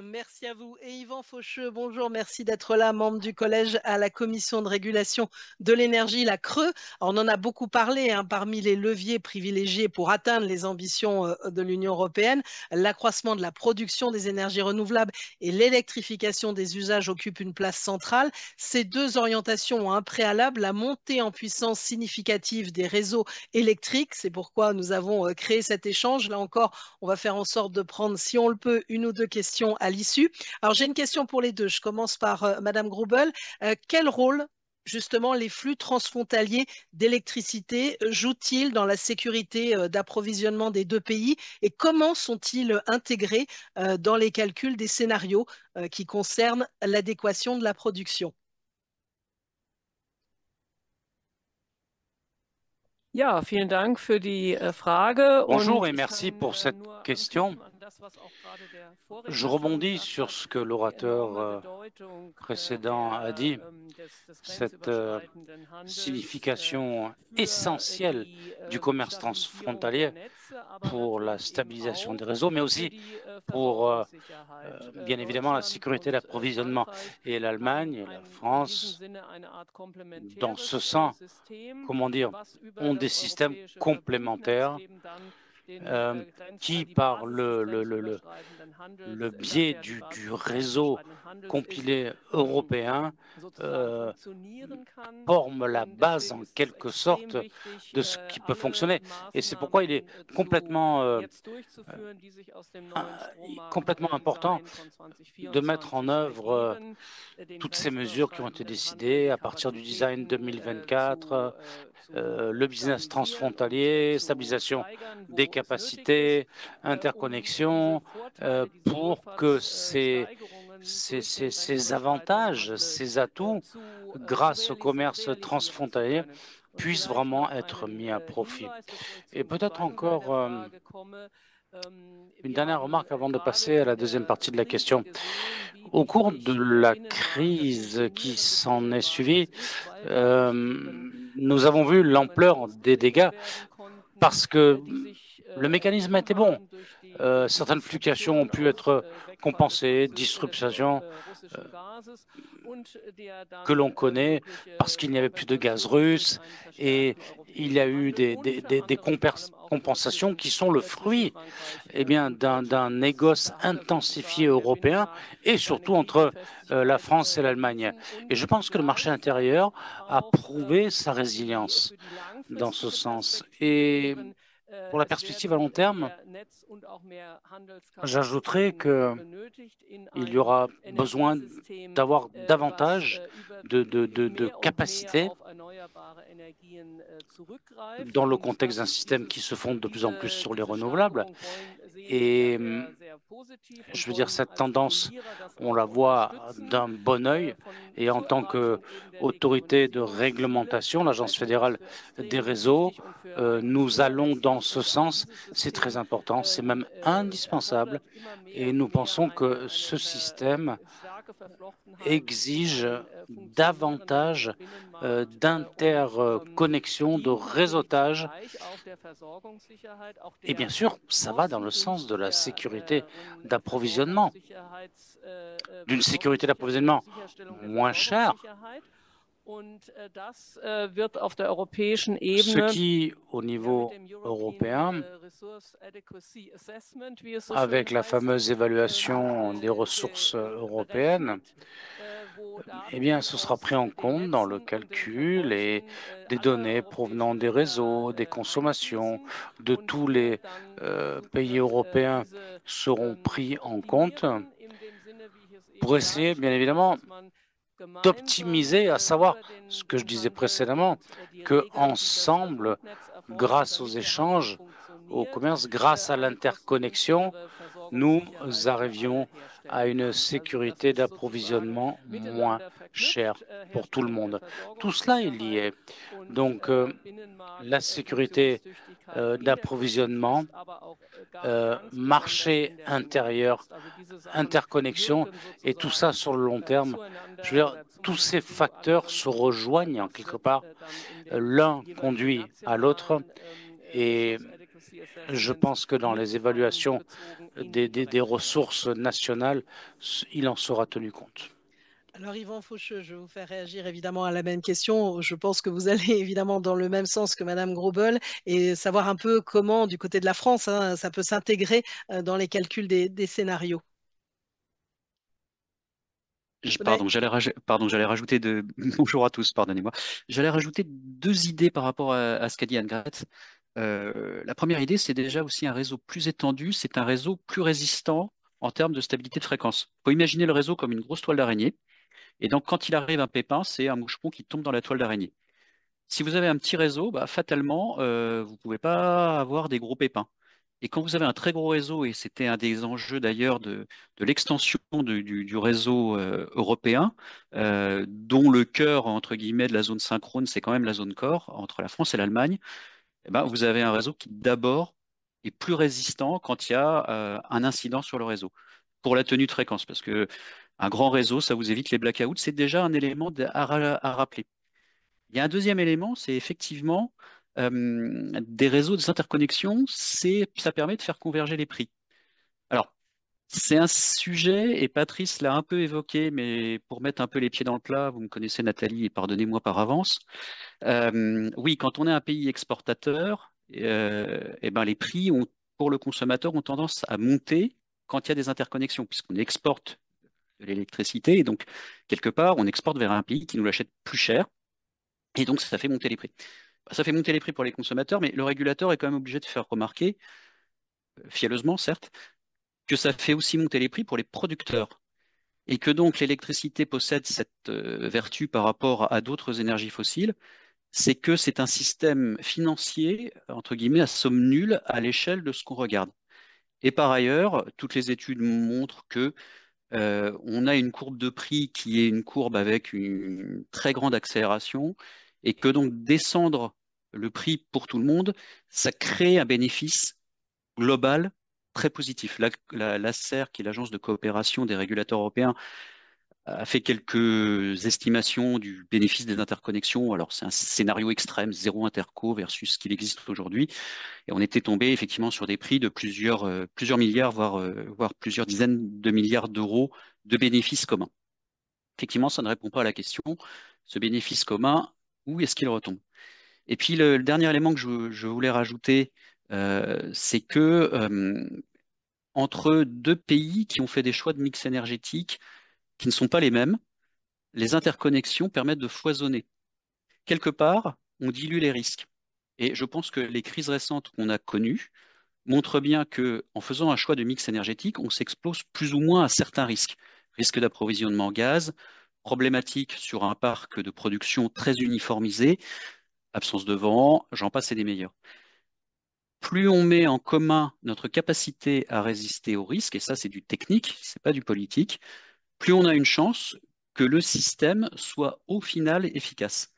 merci à vous. Et Yvan Faucheux, bonjour, merci d'être là, membre du collège à la Commission de régulation de l'énergie, la CRE. On en a beaucoup parlé, parmi les leviers privilégiés pour atteindre les ambitions de l'Union européenne. L'accroissement de la production des énergies renouvelables et l'électrification des usages occupent une place centrale. Ces deux orientations ont un préalable, la montée en puissance significative des réseaux électriques. C'est pourquoi nous avons créé cet échange. Là encore, on va faire en sorte de prendre, si on le peut, une ou deux questions à l'issue. Alors, j'ai une question pour les deux. Je commence par Madame Grubel. Quel rôle justement, les flux transfrontaliers d'électricité jouent-ils dans la sécurité d'approvisionnement des deux pays et comment sont-ils intégrés dans les calculs des scénarios qui concernent l'adéquation de la production? Ja, vielen Dank für die Frage. Bonjour Und et ich merci kann pour cette nur question. anknüpfen an das, was auch gerade der Je Vorredner schon rebondis gesagt sur hat, ce que die l'orateur enorme Bedeutung précédent a dit, des cette grenzüberschreitenden Handels signification für essentielle die du commerce Stabilisierung der transfrontalier Netze, aber pour la natürlich eben stabilisation des auch réseaux, mais für aussi die pour, Versorgungssicherheit. bien évidemment, la Deutschland sécurité und d'approvisionnement. Frankreich Et l'Allemagne et la in diesem France, Sinne eine Art dans ce komplementäres sens, System, comment dire, was über ont des das systèmes europäische Verbundnetz complémentaires eben dann den qui, die par Basis des grenzüberschreitenden Handels, le das biais ja die du Basis des réseau grenzüberschreitenden Handels ist, compilé européen, sozusagen funktionieren kann. forme la Und base deswegen en ist es quelque extrem sorte wichtig, de ce qui peut alle fonctionner. Et c'est pourquoi il est Maßnahmen complètement, jetzt durchzuführen, die sich aus dem neuen complètement important Strommarktdesign von de mettre en 2024 œuvre ergeben, den toutes ces mesures qui ont été grenzüberschreitenden Handel, décidées die à partir du design Kapazitäten 2024, le business stabilisieren und transfrontalier, zu stabilisation steigern, des wo es nötig ist, capacités, um diese interconnexion, Vorteile, diese pour que Wohlfahrtssteigerungen durch den ces grenzüberschreitenden avantages, Handel ces atouts, zu grâce au commerce realisieren zu transfrontalier, können. Und puissent vielleicht vraiment noch être einen mis à profit. Hinweis, bevor ich Et zum peut-être zweiten Teil der encore Frage komme. une Wir dernière haben remarque avant de gerade passer à la in deuxième der partie de la Krise question. gesehen, wie Au cours de wichtig der la Binnenmarkt, das crise qui funktionierende s'en est Binnenmarktes suivie, ist, weil dadurch eben nous avons vu Steigerungen l'ampleur des ausgeglichen dégâts werden konnten, parce que die sich le mécanisme ergeben était bon. haben durch die Certaines fluctuations ont Disruption pu aus être Wegfall compensées, des disruptions russischen Gases und der que dann l'on connaît parce mögliche qu'il n'y avait plus de gaz Kompensation durch russe einen et verstärkten il y a europäischen eu Handel, unter anderem vor allem auch dort compensations qui sont le zwischen fruit Frankreich und d'un Deutschland. négoce Da hat er intensifié sozusagen der européen Binnenmarkt et seine surtout entre la Krisenfestigkeit France et l'Allemagne. bewiesen Et und je pense que le marché intérieur gleichzeitig a auch prouvé sa für résilience die dans ce langfristige sens. Perspektive Et eben pour la es perspective à werden long terme, mehr Netz- und auch mehr j'ajouterai Handelskapazitäten qu'il benötigt in y einem aura besoin Energiesystem, d'avoir was davantage über de mehr und mehr capacité auf erneuerbare Energien zurückgreift. dans le Und contexte d'un système qui se fonde de plus en plus sur les diese renouvelables. Steigerung sehen wir Et ja sehr positiv und je veux dire, wollen cette als tendance, Regulierer das on auch la voit unterstützen d'un bon œil. Et en zur tant Erreichung eben der qu'autorité de Dekarbonisierungsziele. réglementation, l'Agence Halten wir das fédérale für des extrem réseaux, wichtig und für nous allons dans unerlässlich. ce Und auch sens. dieses C'est très System important, c'est même indispensable. erfordert immer Et mehr nous und mehr pensons que eine ce système starke Verflochtenheit, exige einen funktionierenden davantage Binnenmarkt d'interconnexion, de dient natürlich réseautage. zugleich auch der Versorgungssicherheit, auch Et bien der sûr, ça va dans le sens de la sécurité d'approvisionnement, d'une sécurité d'approvisionnement moins chère, Und das wird auf der europäischen ce Ebene qui, au mit niveau dem européen, Resource Adequacy Assessment, wie es so avec schön la heißt, fameuse évaluation des ressources européennes, wo eh bien, Daten ce sera aus pris en den compte dans le Netzen und den calcul et Verbräuchen des aller données provenant europäischen des réseaux, des Länder consommations einfließen de und tous hier les dann pays versucht wird, européens diese seront pris zu en compte optimieren, in dem Sinne, wie ich es eben pour essayer, bien dargestellt habe, évidemment, dass man gemeinsam d'optimiser, à savoir über ce que je den disais Handel précédemment, und die que Regeln, die das ensemble, Verbundnetz erfordert, grâce aux damit der Handel échanges, au funktioniert, commerce, grâce à eine l'interconnexion, kostengünstigere nous Versorgungssicherheit für alle arrivions à herstellen une kann. Also das sécurité ist sozusagen d'approvisionnement moins miteinander chère verknüpft, pour tout le Herstellung der monde. Tout cela est Versorgungssicherheit lié. und Donc, la Binnenmarkt, sécurité Funktionstüchtigkeit in der d'approvisionnement, Kostenfrist, aber auch ganz besonders marché in der intérieur, Erneuerungsfrist. Also diese Sachen interconnexion, wirken et tout ça sozusagen sur le long terme. Je veux zueinander dire, oder tous zu ces facteurs se anderen. rejoignent en Das quelque wird part. dann in dem L'un jeweiligen conduit à l'autre. nationalen Et Resource Adequacy je Assessment pense que dans les mit évaluations einbezogen in des die Berechnung. ressources nationales, il en sera tenu compte. Alors, Yvan Faucheux, je vais vous faire réagir évidemment à la même question. Je pense que vous allez évidemment dans le même sens que Madame Grobel et savoir un peu comment, du côté de la France, hein, ça peut s'intégrer dans les calculs des scénarios. Pardon, j'allais rajouter bonjour à tous, pardonnez-moi. J'allais rajouter deux idées par rapport à ce qu'a dit Anne-Grethe. La première idée, c'est déjà aussi un réseau plus étendu, c'est un réseau plus résistant en termes de stabilité de fréquence. Il faut imaginer le réseau comme une grosse toile d'araignée Et donc, quand il arrive un pépin, c'est un moucheron qui tombe dans la toile d'araignée. Si vous avez un petit réseau, bah, fatalement, vous ne pouvez pas avoir des gros pépins. Et quand vous avez un très gros réseau, et c'était un des enjeux d'ailleurs de l'extension du réseau européen, dont le cœur, entre guillemets, de la zone synchrone, c'est quand même la zone core entre la France et l'Allemagne, eh ben, vous avez un réseau qui d'abord est plus résistant quand il y a un incident sur le réseau, pour la tenue de fréquence, parce que un grand réseau, ça vous évite les blackouts, c'est déjà un élément à rappeler. Il y a un deuxième élément, c'est effectivement des réseaux, des interconnexions, ça permet de faire converger les prix. Alors, c'est un sujet, et Patrice l'a un peu évoqué, mais pour mettre un peu les pieds dans le plat, vous me connaissez Nathalie, et pardonnez-moi par avance. Oui, quand on est un pays exportateur, eh ben, les prix pour le consommateur ont tendance à monter quand il y a des interconnexions, puisqu'on exporte de l'électricité, et donc quelque part, on exporte vers un pays qui nous l'achète plus cher, et donc ça fait monter les prix. Ça fait monter les prix pour les consommateurs, mais le régulateur est quand même obligé de faire remarquer, fielleusement certes, que ça fait aussi monter les prix pour les producteurs. Et que donc l'électricité possède cette vertu par rapport à d'autres énergies fossiles, c'est que c'est un système financier, entre guillemets, à somme nulle à l'échelle de ce qu'on regarde. Et par ailleurs, toutes les études montrent que on a une courbe de prix qui est une courbe avec une très grande accélération et que donc descendre le prix pour tout le monde, ça crée un bénéfice global très positif. L'ACER, qui est l'agence de coopération des régulateurs européens, a fait quelques estimations du bénéfice des interconnexions. Alors, c'est un scénario extrême, zéro interco versus ce qu'il existe aujourd'hui. Et on était tombé effectivement sur des prix de plusieurs milliards, voire plusieurs dizaines de milliards d'euros de bénéfices communs. Effectivement, ça ne répond pas à la question. Ce bénéfice commun, où est-ce qu'il retombe? Et puis, le dernier élément que je voulais rajouter, c'est que entre deux pays qui ont fait des choix de mix énergétique qui ne sont pas les mêmes, les interconnexions permettent de foisonner. Quelque part, on dilue les risques. Et je pense que les crises récentes qu'on a connues montrent bien que, en faisant un choix de mix énergétique, on s'expose plus ou moins à certains risques. Risque d'approvisionnement en gaz, problématique sur un parc de production très uniformisé, absence de vent, j'en passe et des meilleurs. Plus on met en commun notre capacité à résister aux risques, et ça c'est du technique, c'est pas du politique, plus on a une chance que le système soit au final efficace.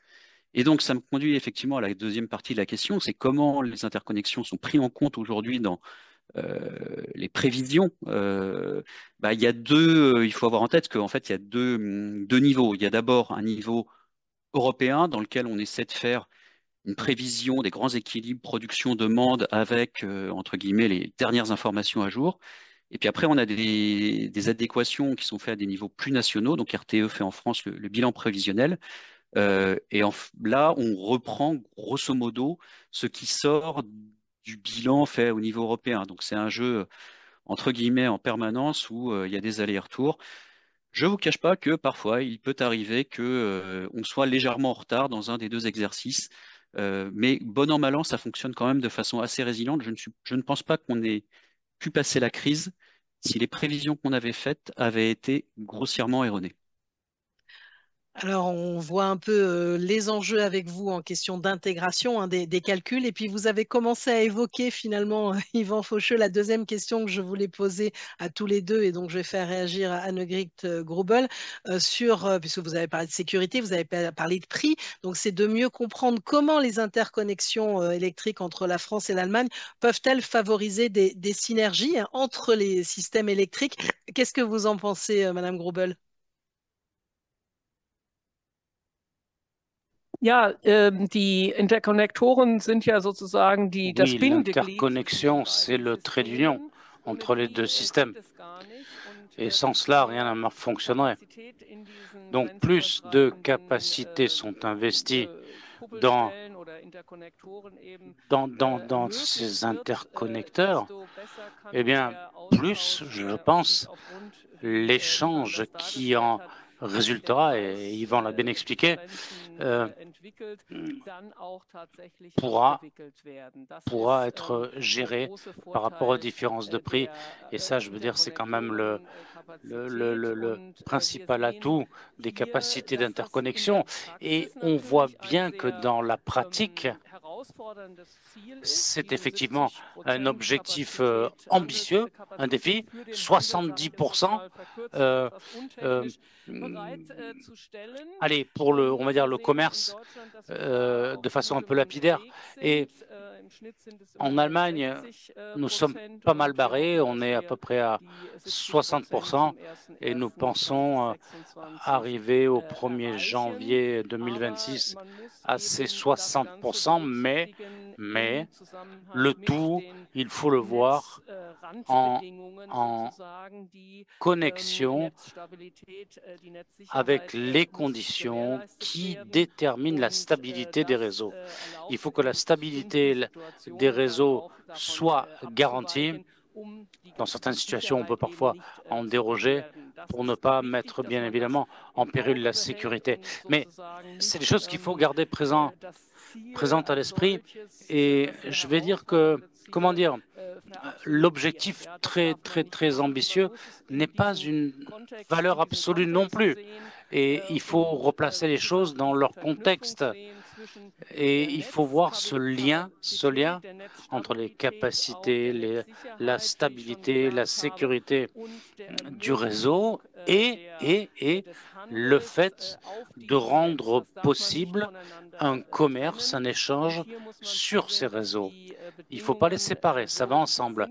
Et donc, ça me conduit effectivement à la deuxième partie de la question, c'est comment les interconnexions sont prises en compte aujourd'hui dans les prévisions. Il faut avoir en tête qu'en fait, il y a deux niveaux. Il y a d'abord un niveau européen dans lequel on essaie de faire une prévision des grands équilibres production-demande avec, entre guillemets, les dernières informations à jour. Et puis après, on a des adéquations qui sont faites à des niveaux plus nationaux. Donc RTE fait en France le bilan prévisionnel. Là, on reprend grosso modo ce qui sort du bilan fait au niveau européen. Donc c'est un jeu, entre guillemets, en permanence où il y a des allers-retours. Je ne vous cache pas que parfois, il peut arriver que, on soit légèrement en retard dans un des deux exercices. Mais bon an, mal an, ça fonctionne quand même de façon assez résiliente. Je ne pense pas qu'on ait pu passer la crise si les prévisions qu'on avait faites avaient été grossièrement erronées. Alors, on voit un peu les enjeux avec vous en question d'intégration hein, des calculs. Et puis, vous avez commencé à évoquer finalement, Yvan Faucheux, la deuxième question que je voulais poser à tous les deux. Et donc, je vais faire réagir à Annegrit Grubel puisque vous avez parlé de sécurité, vous avez parlé de prix. Donc, c'est de mieux comprendre comment les interconnexions électriques entre la France et l'Allemagne peuvent-elles favoriser des synergies hein, entre les systèmes électriques. Qu'est-ce que vous en pensez, Madame Grubel? Ja, die Interkonnektoren sind ja sozusagen das Oui, Bindeglied l'interconnexion, c'est le trait d'union entre les deux systèmes. Et sans cela, rien ne fonctionnerait. Donc, plus de capacités sont investies dans, dans ces interconnecteurs, eh bien, plus, je pense, l'échange qui en résultera, et Yvan l'a bien expliqué, pourra être géré par rapport aux différences de prix. Et ça, je veux dire, c'est quand même le principal atout des capacités d'interconnexion. Et on voit bien que dans la pratique, c'est effectivement un objectif ambitieux, un défi, 70%. Allez, pour le, on va dire, le commerce de façon un peu lapidaire. Et en Allemagne, nous sommes pas mal barrés, on est à peu près à 60% et nous pensons arriver au 1er janvier 2026 à ces 60%, mais le tout, il faut le voir en connexion avec les conditions qui déterminent la stabilité des réseaux. Il faut que la stabilité des réseaux soit garantie. Dans certaines situations, on peut parfois en déroger pour ne pas mettre, bien évidemment, en péril la sécurité. Mais c'est des choses qu'il faut garder présentes à l'esprit. Et je vais dire que, comment dire, l'objectif très ambitieux n'est pas une valeur absolue non plus. Et il faut replacer les choses dans leur contexte. Et il faut voir ce lien entre les capacités, la stabilité, la sécurité du réseau et le fait de rendre possible un commerce, un échange sur ces réseaux. Il ne faut pas les séparer, ça va ensemble.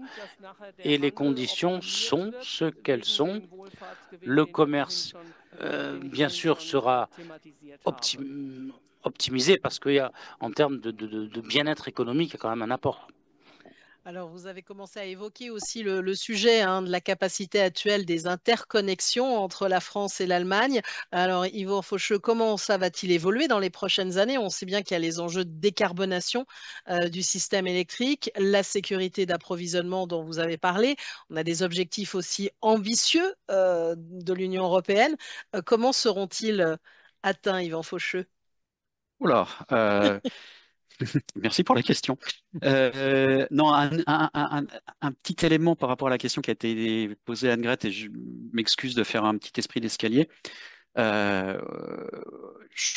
Et les conditions sont ce qu'elles sont. Le commerce, bien sûr, sera optimisé parce qu'il y a, en termes de bien-être économique, il y a quand même un apport. Alors, vous avez commencé à évoquer aussi le sujet de la capacité actuelle des interconnexions entre la France et l'Allemagne. Alors, Yvan Faucheux, comment ça va-t-il évoluer dans les prochaines années? On sait bien qu'il y a les enjeux de décarbonation du système électrique, la sécurité d'approvisionnement dont vous avez parlé. On a des objectifs aussi ambitieux de l'Union européenne. Comment seront-ils atteints, Yvan Faucheux? Oula, merci pour la question. Non, un petit élément par rapport à la question qui a été posée à Anne-Grete, et je m'excuse de faire un petit esprit d'escalier. Je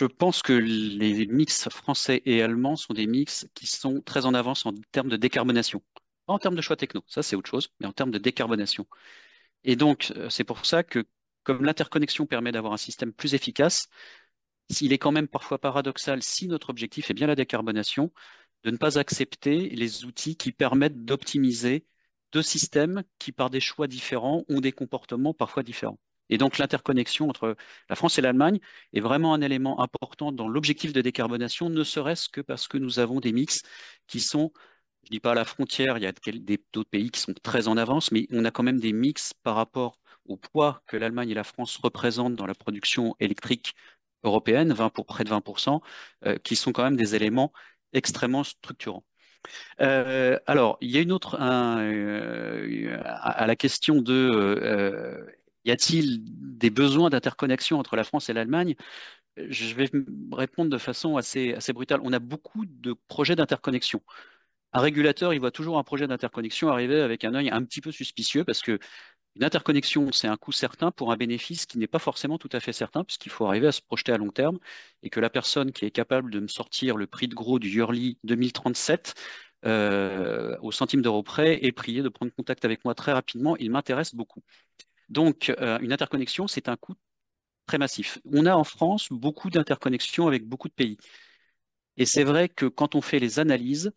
pense que les mix français et allemands sont des mix qui sont très en avance en termes de décarbonation. Pas en termes de choix techno, ça c'est autre chose, mais en termes de décarbonation. Et donc, c'est pour ça que comme l'interconnexion permet d'avoir un système plus efficace, il est quand même parfois paradoxal, si notre objectif est bien la décarbonation, de ne pas accepter les outils qui permettent d'optimiser deux systèmes qui, par des choix différents, ont des comportements parfois différents. Et donc l'interconnexion entre la France et l'Allemagne est vraiment un élément important dans l'objectif de décarbonation, ne serait-ce que parce que nous avons des mix qui sont, je ne dis pas à la frontière, il y a d'autres pays qui sont très en avance, mais on a quand même des mix par rapport au poids que l'Allemagne et la France représentent dans la production électrique européenne, près de 20%, qui sont quand même des éléments extrêmement structurants. Alors, il y a une autre, à la question de y a-t-il des besoins d'interconnexion entre la France et l'Allemagne? Je vais répondre de façon assez brutale. On a beaucoup de projets d'interconnexion. Un régulateur, il voit toujours un projet d'interconnexion arriver avec un œil un petit peu suspicieux parce que une interconnexion, c'est un coût certain pour un bénéfice qui n'est pas forcément tout à fait certain, puisqu'il faut arriver à se projeter à long terme et que la personne qui est capable de me sortir le prix de gros du Yearly 2037 au centime d'euro près est prié de prendre contact avec moi très rapidement. Il m'intéresse beaucoup. Donc, une interconnexion, c'est un coût très massif. On a en France beaucoup d'interconnexions avec beaucoup de pays. Et c'est vrai que quand on fait les analyses,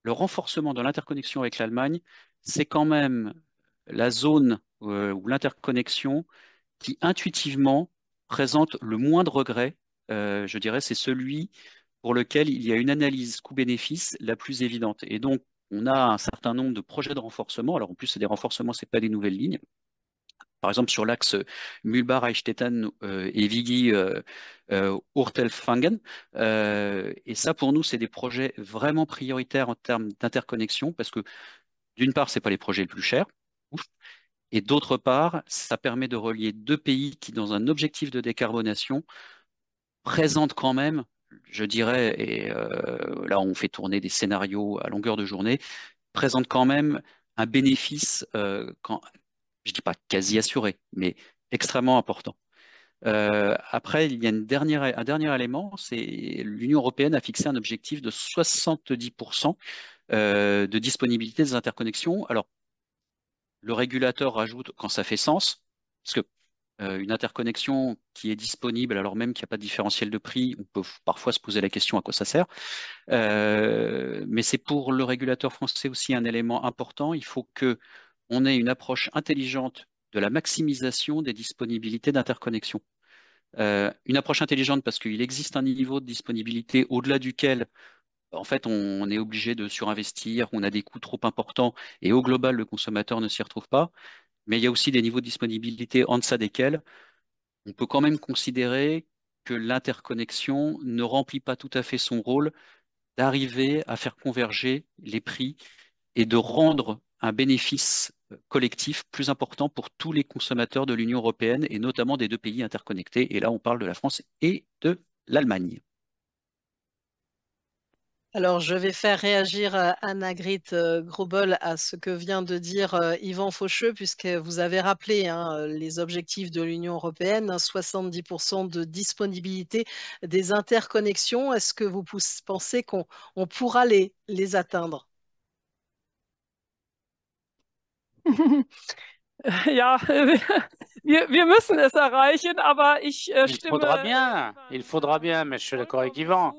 le renforcement de l'interconnexion avec l'Allemagne, c'est quand même la zone ou l'interconnexion qui intuitivement présente le moins de regrets, je dirais, c'est celui pour lequel il y a une analyse coût-bénéfice la plus évidente. Et donc, on a un certain nombre de projets de renforcement. Alors, en plus, c'est des renforcements, ce n'est pas des nouvelles lignes. Par exemple, sur l'axe Mühlbach-Eichstätten et Vigi-Urtelfangen. Et ça, pour nous, c'est des projets vraiment prioritaires en termes d'interconnexion parce que, d'une part, ce n'est pas les projets les plus chers. Ouf. Et d'autre part, ça permet de relier deux pays qui, dans un objectif de décarbonation, présentent quand même, je dirais, et là on fait tourner des scénarios à longueur de journée, présentent quand même un bénéfice, je ne dis pas quasi assuré, mais extrêmement important. Après, il y a un dernier élément, c'est l'Union européenne a fixé un objectif de 70% de disponibilité des interconnexions. Alors, le régulateur rajoute quand ça fait sens, parce que une interconnexion qui est disponible alors même qu'il n'y a pas de différentiel de prix, on peut parfois se poser la question à quoi ça sert. Mais c'est pour le régulateur français aussi un élément important. Il faut qu'on ait une approche intelligente de la maximisation des disponibilités d'interconnexion. Une approche intelligente parce qu'il existe un niveau de disponibilité au-delà duquel en fait, on est obligé de surinvestir, on a des coûts trop importants et au global, le consommateur ne s'y retrouve pas. Mais il y a aussi des niveaux de disponibilité en deçà desquels on peut quand même considérer que l'interconnexion ne remplit pas tout à fait son rôle d'arriver à faire converger les prix et de rendre un bénéfice collectif plus important pour tous les consommateurs de l'Union européenne et notamment des deux pays interconnectés. Et là, on parle de la France et de l'Allemagne. Alors, je vais faire réagir Anna-Grit Grobel à ce que vient de dire Yvan Faucheux, puisque vous avez rappelé les objectifs de l'Union européenne, 70% de disponibilité des interconnexions. Est-ce que vous pensez qu'on pourra les atteindre? Ja, wir müssen es erreichen, aber ich stimme Il faudra bien, mais je suis d'accord avec Yvan.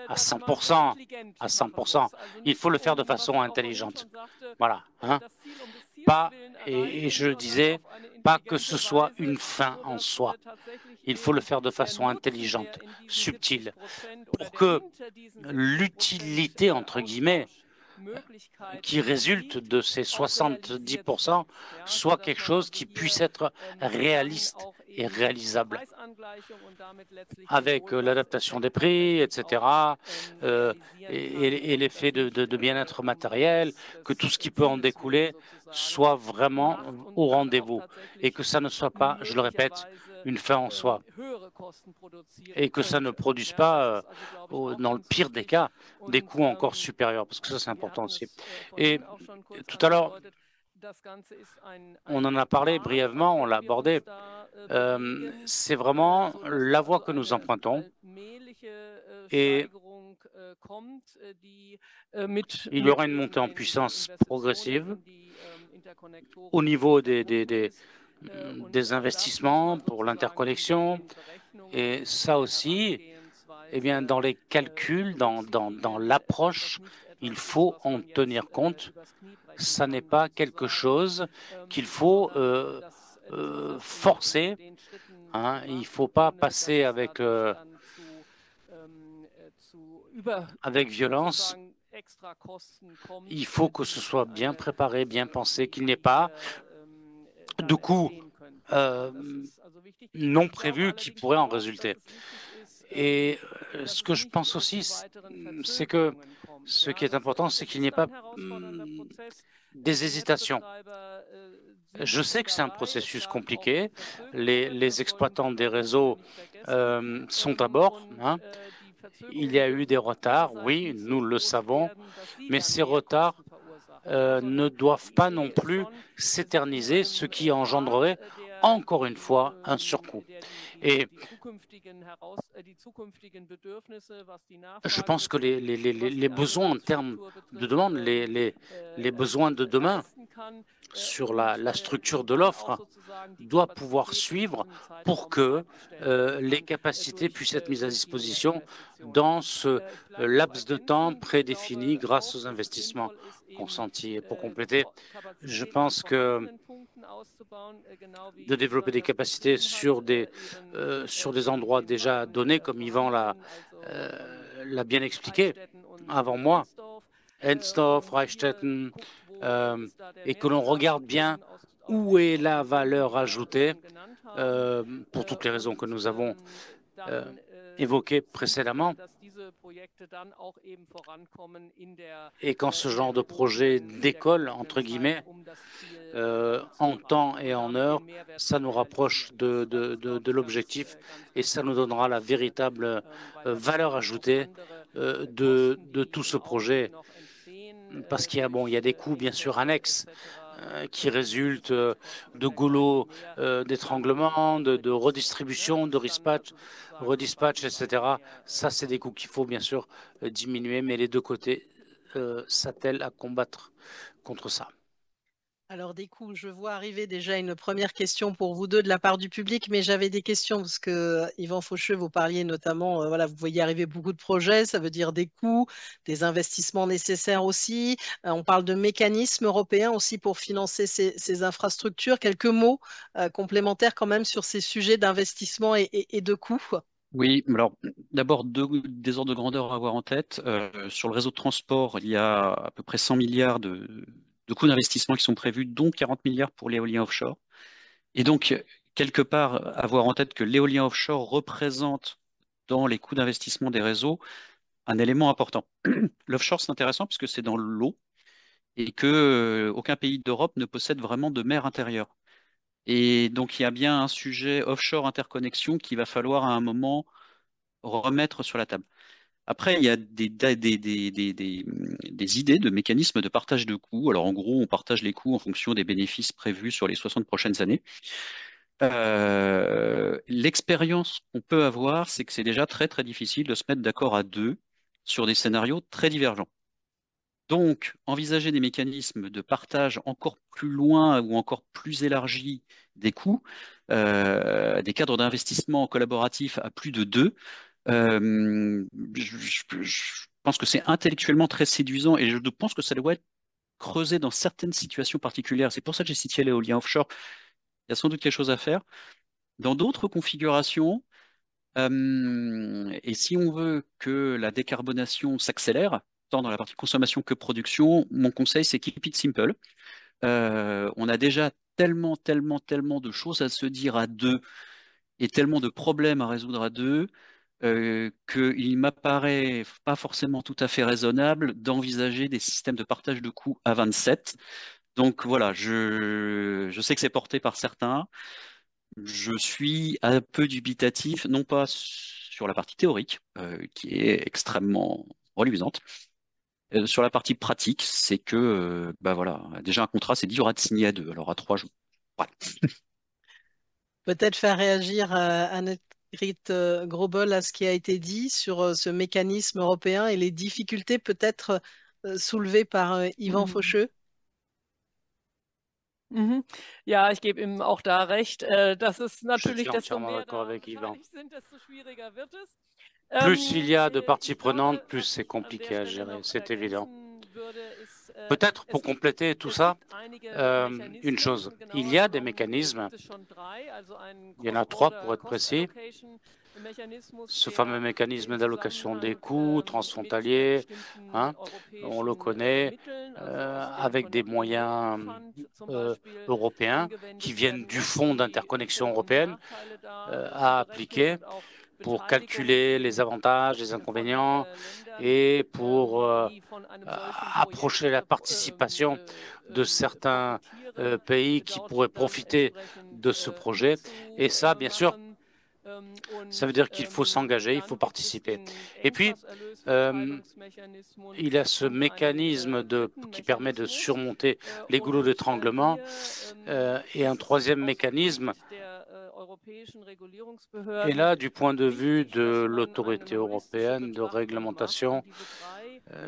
À 100%, à 100%. Il faut le faire de façon intelligente. Voilà. Hein? Pas, et je le disais, pas que ce soit une fin en soi. Il faut le faire de façon intelligente, subtile, pour que l'utilité, entre guillemets, qui résulte de ces 70% soit quelque chose qui puisse être réaliste et réalisable avec l'adaptation des prix, etc., et l'effet de bien-être matériel, que tout ce qui peut en découler soit vraiment au rendez-vous et que ça ne soit pas, je le répète, une fin en soi et que ça ne produise pas, dans le pire des cas, des coûts encore supérieurs, parce que ça, c'est important aussi. Et tout à l'heure, on en a parlé brièvement, on l'a abordé. C'est vraiment la voie que nous empruntons et il y aura une montée en puissance progressive au niveau des investissements pour l'interconnexion et ça aussi, eh bien, dans les calculs, dans l'approche, il faut en tenir compte. Ça n'est pas quelque chose qu'il faut forcer. Hein. Il ne faut pas passer avec violence. Il faut que ce soit bien préparé, bien pensé, qu'il n'y ait pas de coûts non prévus qui pourraient en résulter. Et ce que je pense aussi, c'est que ce qui est important, c'est qu'il n'y ait pas des hésitations. Je sais que c'est un processus compliqué. Les exploitants des réseaux sont à bord. Hein. Il y a eu des retards, oui, nous le savons, mais ces retards ne doivent pas non plus s'éterniser, ce qui engendrerait encore une fois un surcoût. Et je pense que les besoins en termes de demande, les besoins de demain sur la structure de l'offre doivent pouvoir suivre pour que les capacités puissent être mises à disposition dans ce laps de temps prédéfini grâce aux investissements consentis. Et pour compléter, je pense que de développer des capacités sur des endroits déjà donnés, comme Yvan l'a bien expliqué avant moi, Ensdorf, Reichstetten, et que l'on regarde bien où est la valeur ajoutée pour toutes les raisons que nous avons évoqué précédemment. Et quand ce genre de projet décolle, entre guillemets, en temps et en heure, ça nous rapproche de l'objectif et ça nous donnera la véritable valeur ajoutée de tout ce projet. Parce qu'il y a des coûts, bien sûr, annexes qui résultent de goulots d'étranglement, de redistribution, de redispatch, etc. Ça, c'est des coûts qu'il faut, bien sûr, diminuer, mais les deux côtés s'attellent à combattre contre ça. Alors, des coups, je vois arriver déjà une première question pour vous deux de la part du public, mais j'avais des questions parce que Yvan Faucheux, vous parliez notamment, voilà, vous voyez arriver beaucoup de projets, ça veut dire des coûts, des investissements nécessaires aussi. On parle de mécanismes européens aussi pour financer ces infrastructures. Quelques mots complémentaires quand même sur ces sujets d'investissement et de coûts. Oui, alors d'abord des ordres de grandeur à avoir en tête. Sur le réseau de transport, il y a à peu près 100 milliards de coûts d'investissement qui sont prévus, dont 40 milliards pour l'éolien offshore. Et donc, quelque part, avoir en tête que l'éolien offshore représente dans les coûts d'investissement des réseaux un élément important. L'offshore, c'est intéressant puisque c'est dans l'eau et que aucun pays d'Europe ne possède vraiment de mer intérieure. Et donc, il y a bien un sujet offshore interconnexion qu'il va falloir à un moment remettre sur la table. Après, il y a des idées de mécanismes de partage de coûts. Alors, en gros, on partage les coûts en fonction des bénéfices prévus sur les 60 prochaines années. L'expérience qu'on peut avoir, c'est que c'est déjà très, très difficile de se mettre d'accord à deux sur des scénarios très divergents. Donc, envisager des mécanismes de partage encore plus loin ou encore plus élargis des coûts, des cadres d'investissement collaboratifs à plus de deux, je pense que c'est intellectuellement très séduisant et je pense que ça doit être creusé dans certaines situations particulières. C'est pour ça que j'ai cité l'éolien offshore. Il y a sans doute quelque chose à faire. Dans d'autres configurations, et si on veut que la décarbonation s'accélère, tant dans la partie consommation que production, mon conseil, c'est keep it simple. On a déjà tellement de choses à se dire à deux et tellement de problèmes à résoudre à deux qu'il m'apparaît pas forcément tout à fait raisonnable d'envisager des systèmes de partage de coûts à 27. Donc voilà, je sais que c'est porté par certains. Je suis un peu dubitatif, non pas sur la partie théorique, qui est extrêmement reluisante. Sur la partie pratique, c'est que, bah voilà, déjà un contrat, c'est 10 jours à signer à deux, alors à 3 jours. Voilà. Peut-être faire réagir Annette Grobel à ce qui a été dit sur ce mécanisme européen et les difficultés peut-être soulevées par Yvan Faucheux. Mhm. Ja, ich gebe ihm auch da recht. Das ist Je natürlich, suis desto entièrement mehr d'accord da avec Yvan. beteiligt sind, desto schwieriger wird es. Plus il y a de parties Ich glaube, prenantes, plus was c'est ich an compliqué der à Stelle gérer, noch c'est évident. ergänzen würde, ist, Peut-être es pour compléter tout es ça, gibt einige une chose, Mechanismen, il genauer y a des genommen mécanismes, gibt es schon drei, also einen il y en a 3 pour Cross-Border être Cost précis, Allocation Mechanismus, ce der fameux mécanisme im d'allocation des Zusammenhang coûts mit transfrontaliers, bestimmten hein, on le europäischen connaît, Mitteln, also aus dem avec des Connecting Europe moyens Fund zum Beispiel, européens qui angewendet viennent werden du muss, Fonds die d'interconnexion Vor- und européenne Nachteile da zu à berechnen appliquer und auch pour Beteiligungen calculer les eben avantages, les von inconvénients Ländern, et pour die von einem solchen approcher Projekt la participation de certains profitieren, pays qui dort pourraient dann profiter entsprechend de ce projet. Et ça, bien sûr, mitzumachen. ça veut dire qu'il faut s'engager, il faut Dann gibt es participer. den Et puis, Engpasserlösungsverteilungsmechanismus il y a ce und einen mécanisme dritten qui permet de Mechanismus. surmonter les goulots d'étranglement et un troisième mécanisme. Et là, du point de vue de l'autorité européenne de réglementation,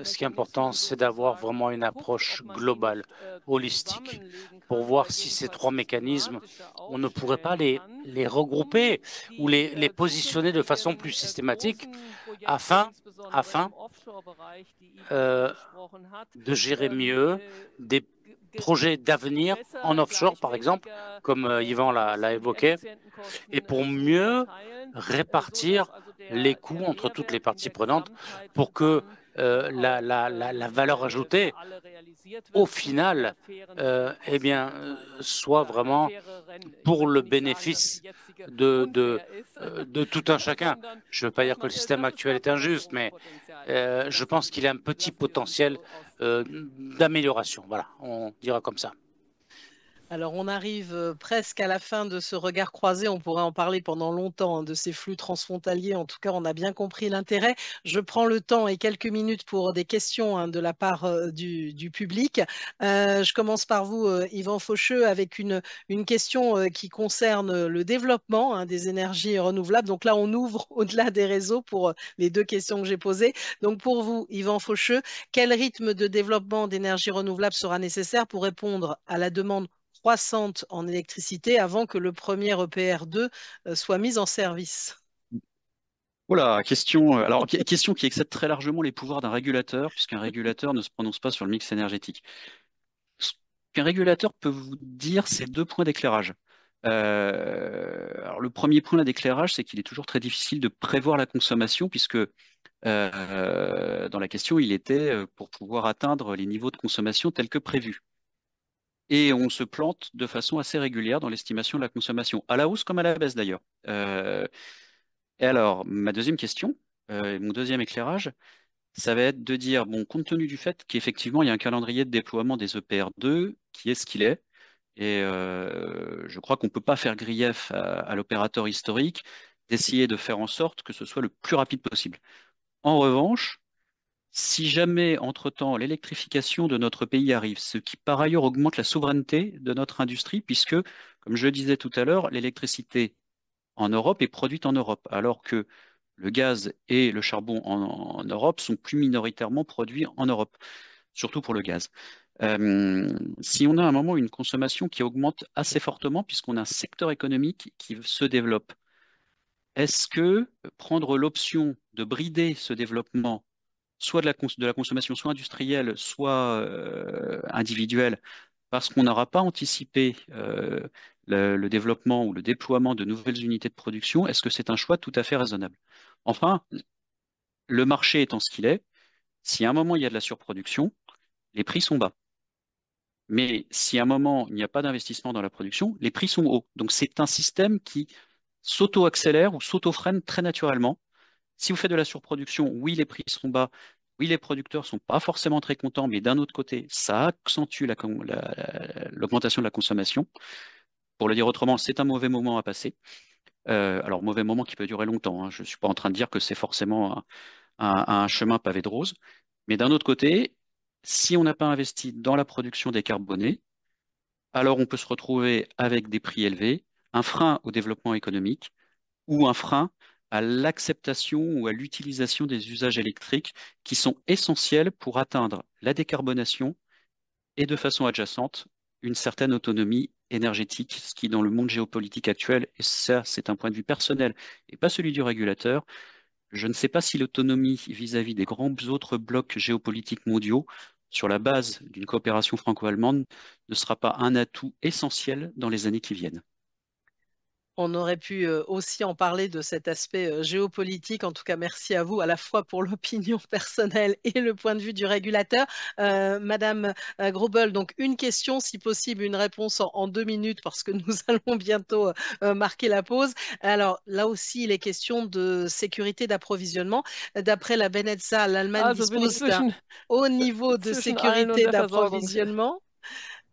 ce qui est important, c'est d'avoir vraiment une approche globale, holistique, pour voir si ces 3 mécanismes, on ne pourrait pas les regrouper ou les positionner de façon plus systématique afin de gérer mieux des projets d'avenir en offshore, par exemple, comme Yvan l'a évoqué, et pour mieux répartir les coûts entre toutes les parties prenantes pour que la valeur ajoutée, au final, eh bien, soit vraiment pour le bénéfice de tout un chacun. Je ne veux pas dire que le système actuel est injuste, mais je pense qu'il a un petit potentiel d'amélioration. Voilà, on dira comme ça. Alors, on arrive presque à la fin de ce regard croisé. On pourrait en parler pendant longtemps de ces flux transfrontaliers. En tout cas, on a bien compris l'intérêt. Je prends le temps et quelques minutes pour des questions de la part du public. Je commence par vous, Yvan Faucheux, avec une question qui concerne le développement des énergies renouvelables. Donc là, on ouvre au-delà des réseaux pour les deux questions que j'ai posées. Donc pour vous, Yvan Faucheux, quel rythme de développement d'énergie renouvelable sera nécessaire pour répondre à la demande croissante en électricité avant que le premier EPR2 soit mis en service? Voilà, question, alors, question qui excède très largement les pouvoirs d'un régulateur, puisqu'un régulateur ne se prononce pas sur le mix énergétique. Ce qu'un régulateur peut vous dire, c'est deux points d'éclairage. Alors, le premier point d'éclairage, c'est qu'il est toujours très difficile de prévoir la consommation, puisque dans la question, il était pour pouvoir atteindre les niveaux de consommation tels que prévus. Et on se plante de façon assez régulière dans l'estimation de la consommation, à la hausse comme à la baisse d'ailleurs. Et alors, ma deuxième question, mon deuxième éclairage, ça va être de dire, bon, compte tenu du fait qu'effectivement, il y a un calendrier de déploiement des EPR2 qui est ce qu'il est, et je crois qu'on ne peut pas faire grief à l'opérateur historique d'essayer de faire en sorte que ce soit le plus rapide possible. En revanche, si jamais, entre-temps, l'électrification de notre pays arrive, ce qui par ailleurs augmente la souveraineté de notre industrie, puisque, comme je le disais tout à l'heure, l'électricité en Europe est produite en Europe, alors que le gaz et le charbon en Europe sont plus minoritairement produits en Europe, surtout pour le gaz. Si on a à un moment une consommation qui augmente assez fortement, puisqu'on a un secteur économique qui se développe, est-ce que prendre l'option de brider ce développement, soit de la consommation, soit industrielle, soit individuelle, parce qu'on n'aura pas anticipé le développement ou le déploiement de nouvelles unités de production, est-ce que c'est un choix tout à fait raisonnable? Enfin, le marché étant ce qu'il est, si à un moment il y a de la surproduction, les prix sont bas. Mais si à un moment il n'y a pas d'investissement dans la production, les prix sont hauts. Donc c'est un système qui s'auto-accélère ou s'auto-freine très naturellement. Si vous faites de la surproduction, oui, les prix seront bas, oui, les producteurs ne sont pas forcément très contents, mais d'un autre côté, ça accentue l'augmentation de la consommation. Pour le dire autrement, c'est un mauvais moment à passer. Alors, mauvais moment qui peut durer longtemps, hein. Je ne suis pas en train de dire que c'est forcément un chemin pavé de roses. Mais d'un autre côté, si on n'a pas investi dans la production décarbonée, alors on peut se retrouver avec des prix élevés, un frein au développement économique ou un frein à l'acceptation ou à l'utilisation des usages électriques qui sont essentiels pour atteindre la décarbonation et de façon adjacente une certaine autonomie énergétique, ce qui dans le monde géopolitique actuel, et ça c'est un point de vue personnel et pas celui du régulateur, je ne sais pas si l'autonomie vis-à-vis des grands autres blocs géopolitiques mondiaux sur la base d'une coopération franco-allemande ne sera pas un atout essentiel dans les années qui viennent. On aurait pu aussi en parler de cet aspect géopolitique. En tout cas, merci à vous à la fois pour l'opinion personnelle et le point de vue du régulateur. Madame Grobel, donc une question, si possible, une réponse en 2 minutes parce que nous allons bientôt marquer la pause. Alors là aussi, il est question de sécurité d'approvisionnement. D'après la Benetza, l'Allemagne Also bin ich dispose d'un haut niveau de zwischen allen und sécurité der Versorgungssicherheit. d'approvisionnement.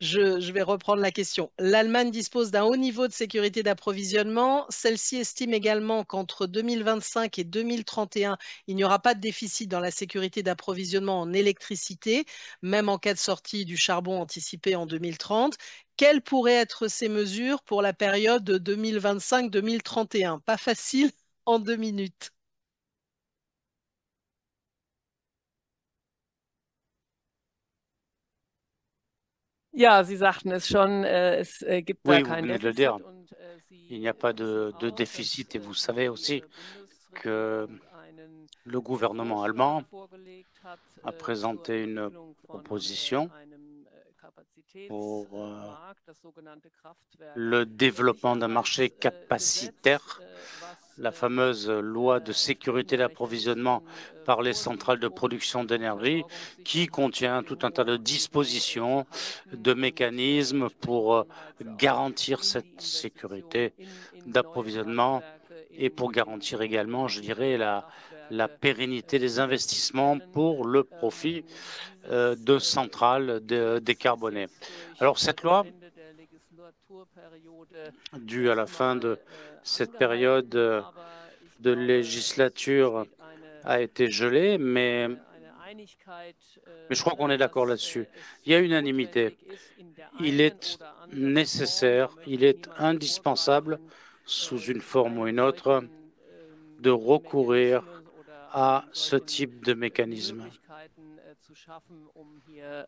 Je vais reprendre la question. L'Allemagne dispose d'un haut niveau de sécurité d'approvisionnement. Celle-ci estime également qu'entre 2025 et 2031, il n'y aura pas de déficit dans la sécurité d'approvisionnement en électricité, même en cas de sortie du charbon anticipé en 2030. Quelles pourraient être ces mesures pour la période 2025-2031? Pas facile en 2 minutes. Ja, Sie sagten es schon, es gibt da Oui, vous kein venez de le dire. Defizit und Il n'y a pas de déficit et vous savez aussi que le gouvernement allemand a présenté une proposition pour le développement d'un marché capacitaire, la fameuse loi de sécurité d'approvisionnement par les centrales de production d'énergie, qui contient tout un tas de dispositions, de mécanismes pour garantir cette sécurité d'approvisionnement et pour garantir également, je dirais, la pérennité des investissements pour le profit de centrales décarbonées. Alors cette loi, due à la fin de cette période de législature, a été gelée, mais je crois qu'on est d'accord là-dessus. Il y a unanimité. Il est nécessaire, il est indispensable, sous une forme ou une autre, de recourir à ce type de mécanisme,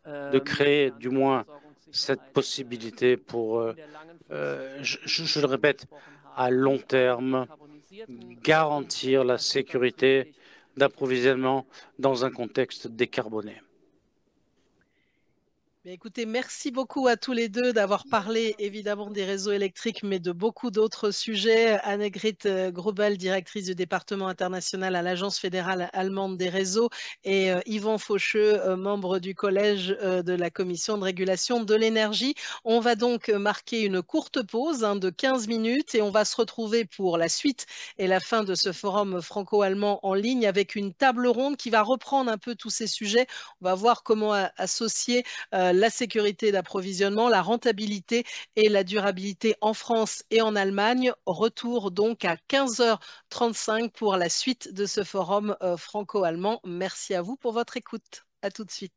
de créer du moins cette possibilité pour, je le répète, à long terme, garantir la sécurité d'approvisionnement dans un contexte décarboné. Écoutez, merci beaucoup à tous les deux d'avoir parlé évidemment des réseaux électriques, mais de beaucoup d'autres sujets. Annegret Grobel, directrice du département international à l'Agence fédérale allemande des réseaux, et Yvan Faucheux, membre du collège de la Commission de régulation de l'énergie. On va donc marquer une courte pause de 15 minutes et on va se retrouver pour la suite et la fin de ce forum franco-allemand en ligne avec une table ronde qui va reprendre un peu tous ces sujets. On va voir comment associer la sécurité d'approvisionnement, la rentabilité et la durabilité en France et en Allemagne. Retour donc à 15h35 pour la suite de ce forum franco-allemand. Merci à vous pour votre écoute. À tout de suite.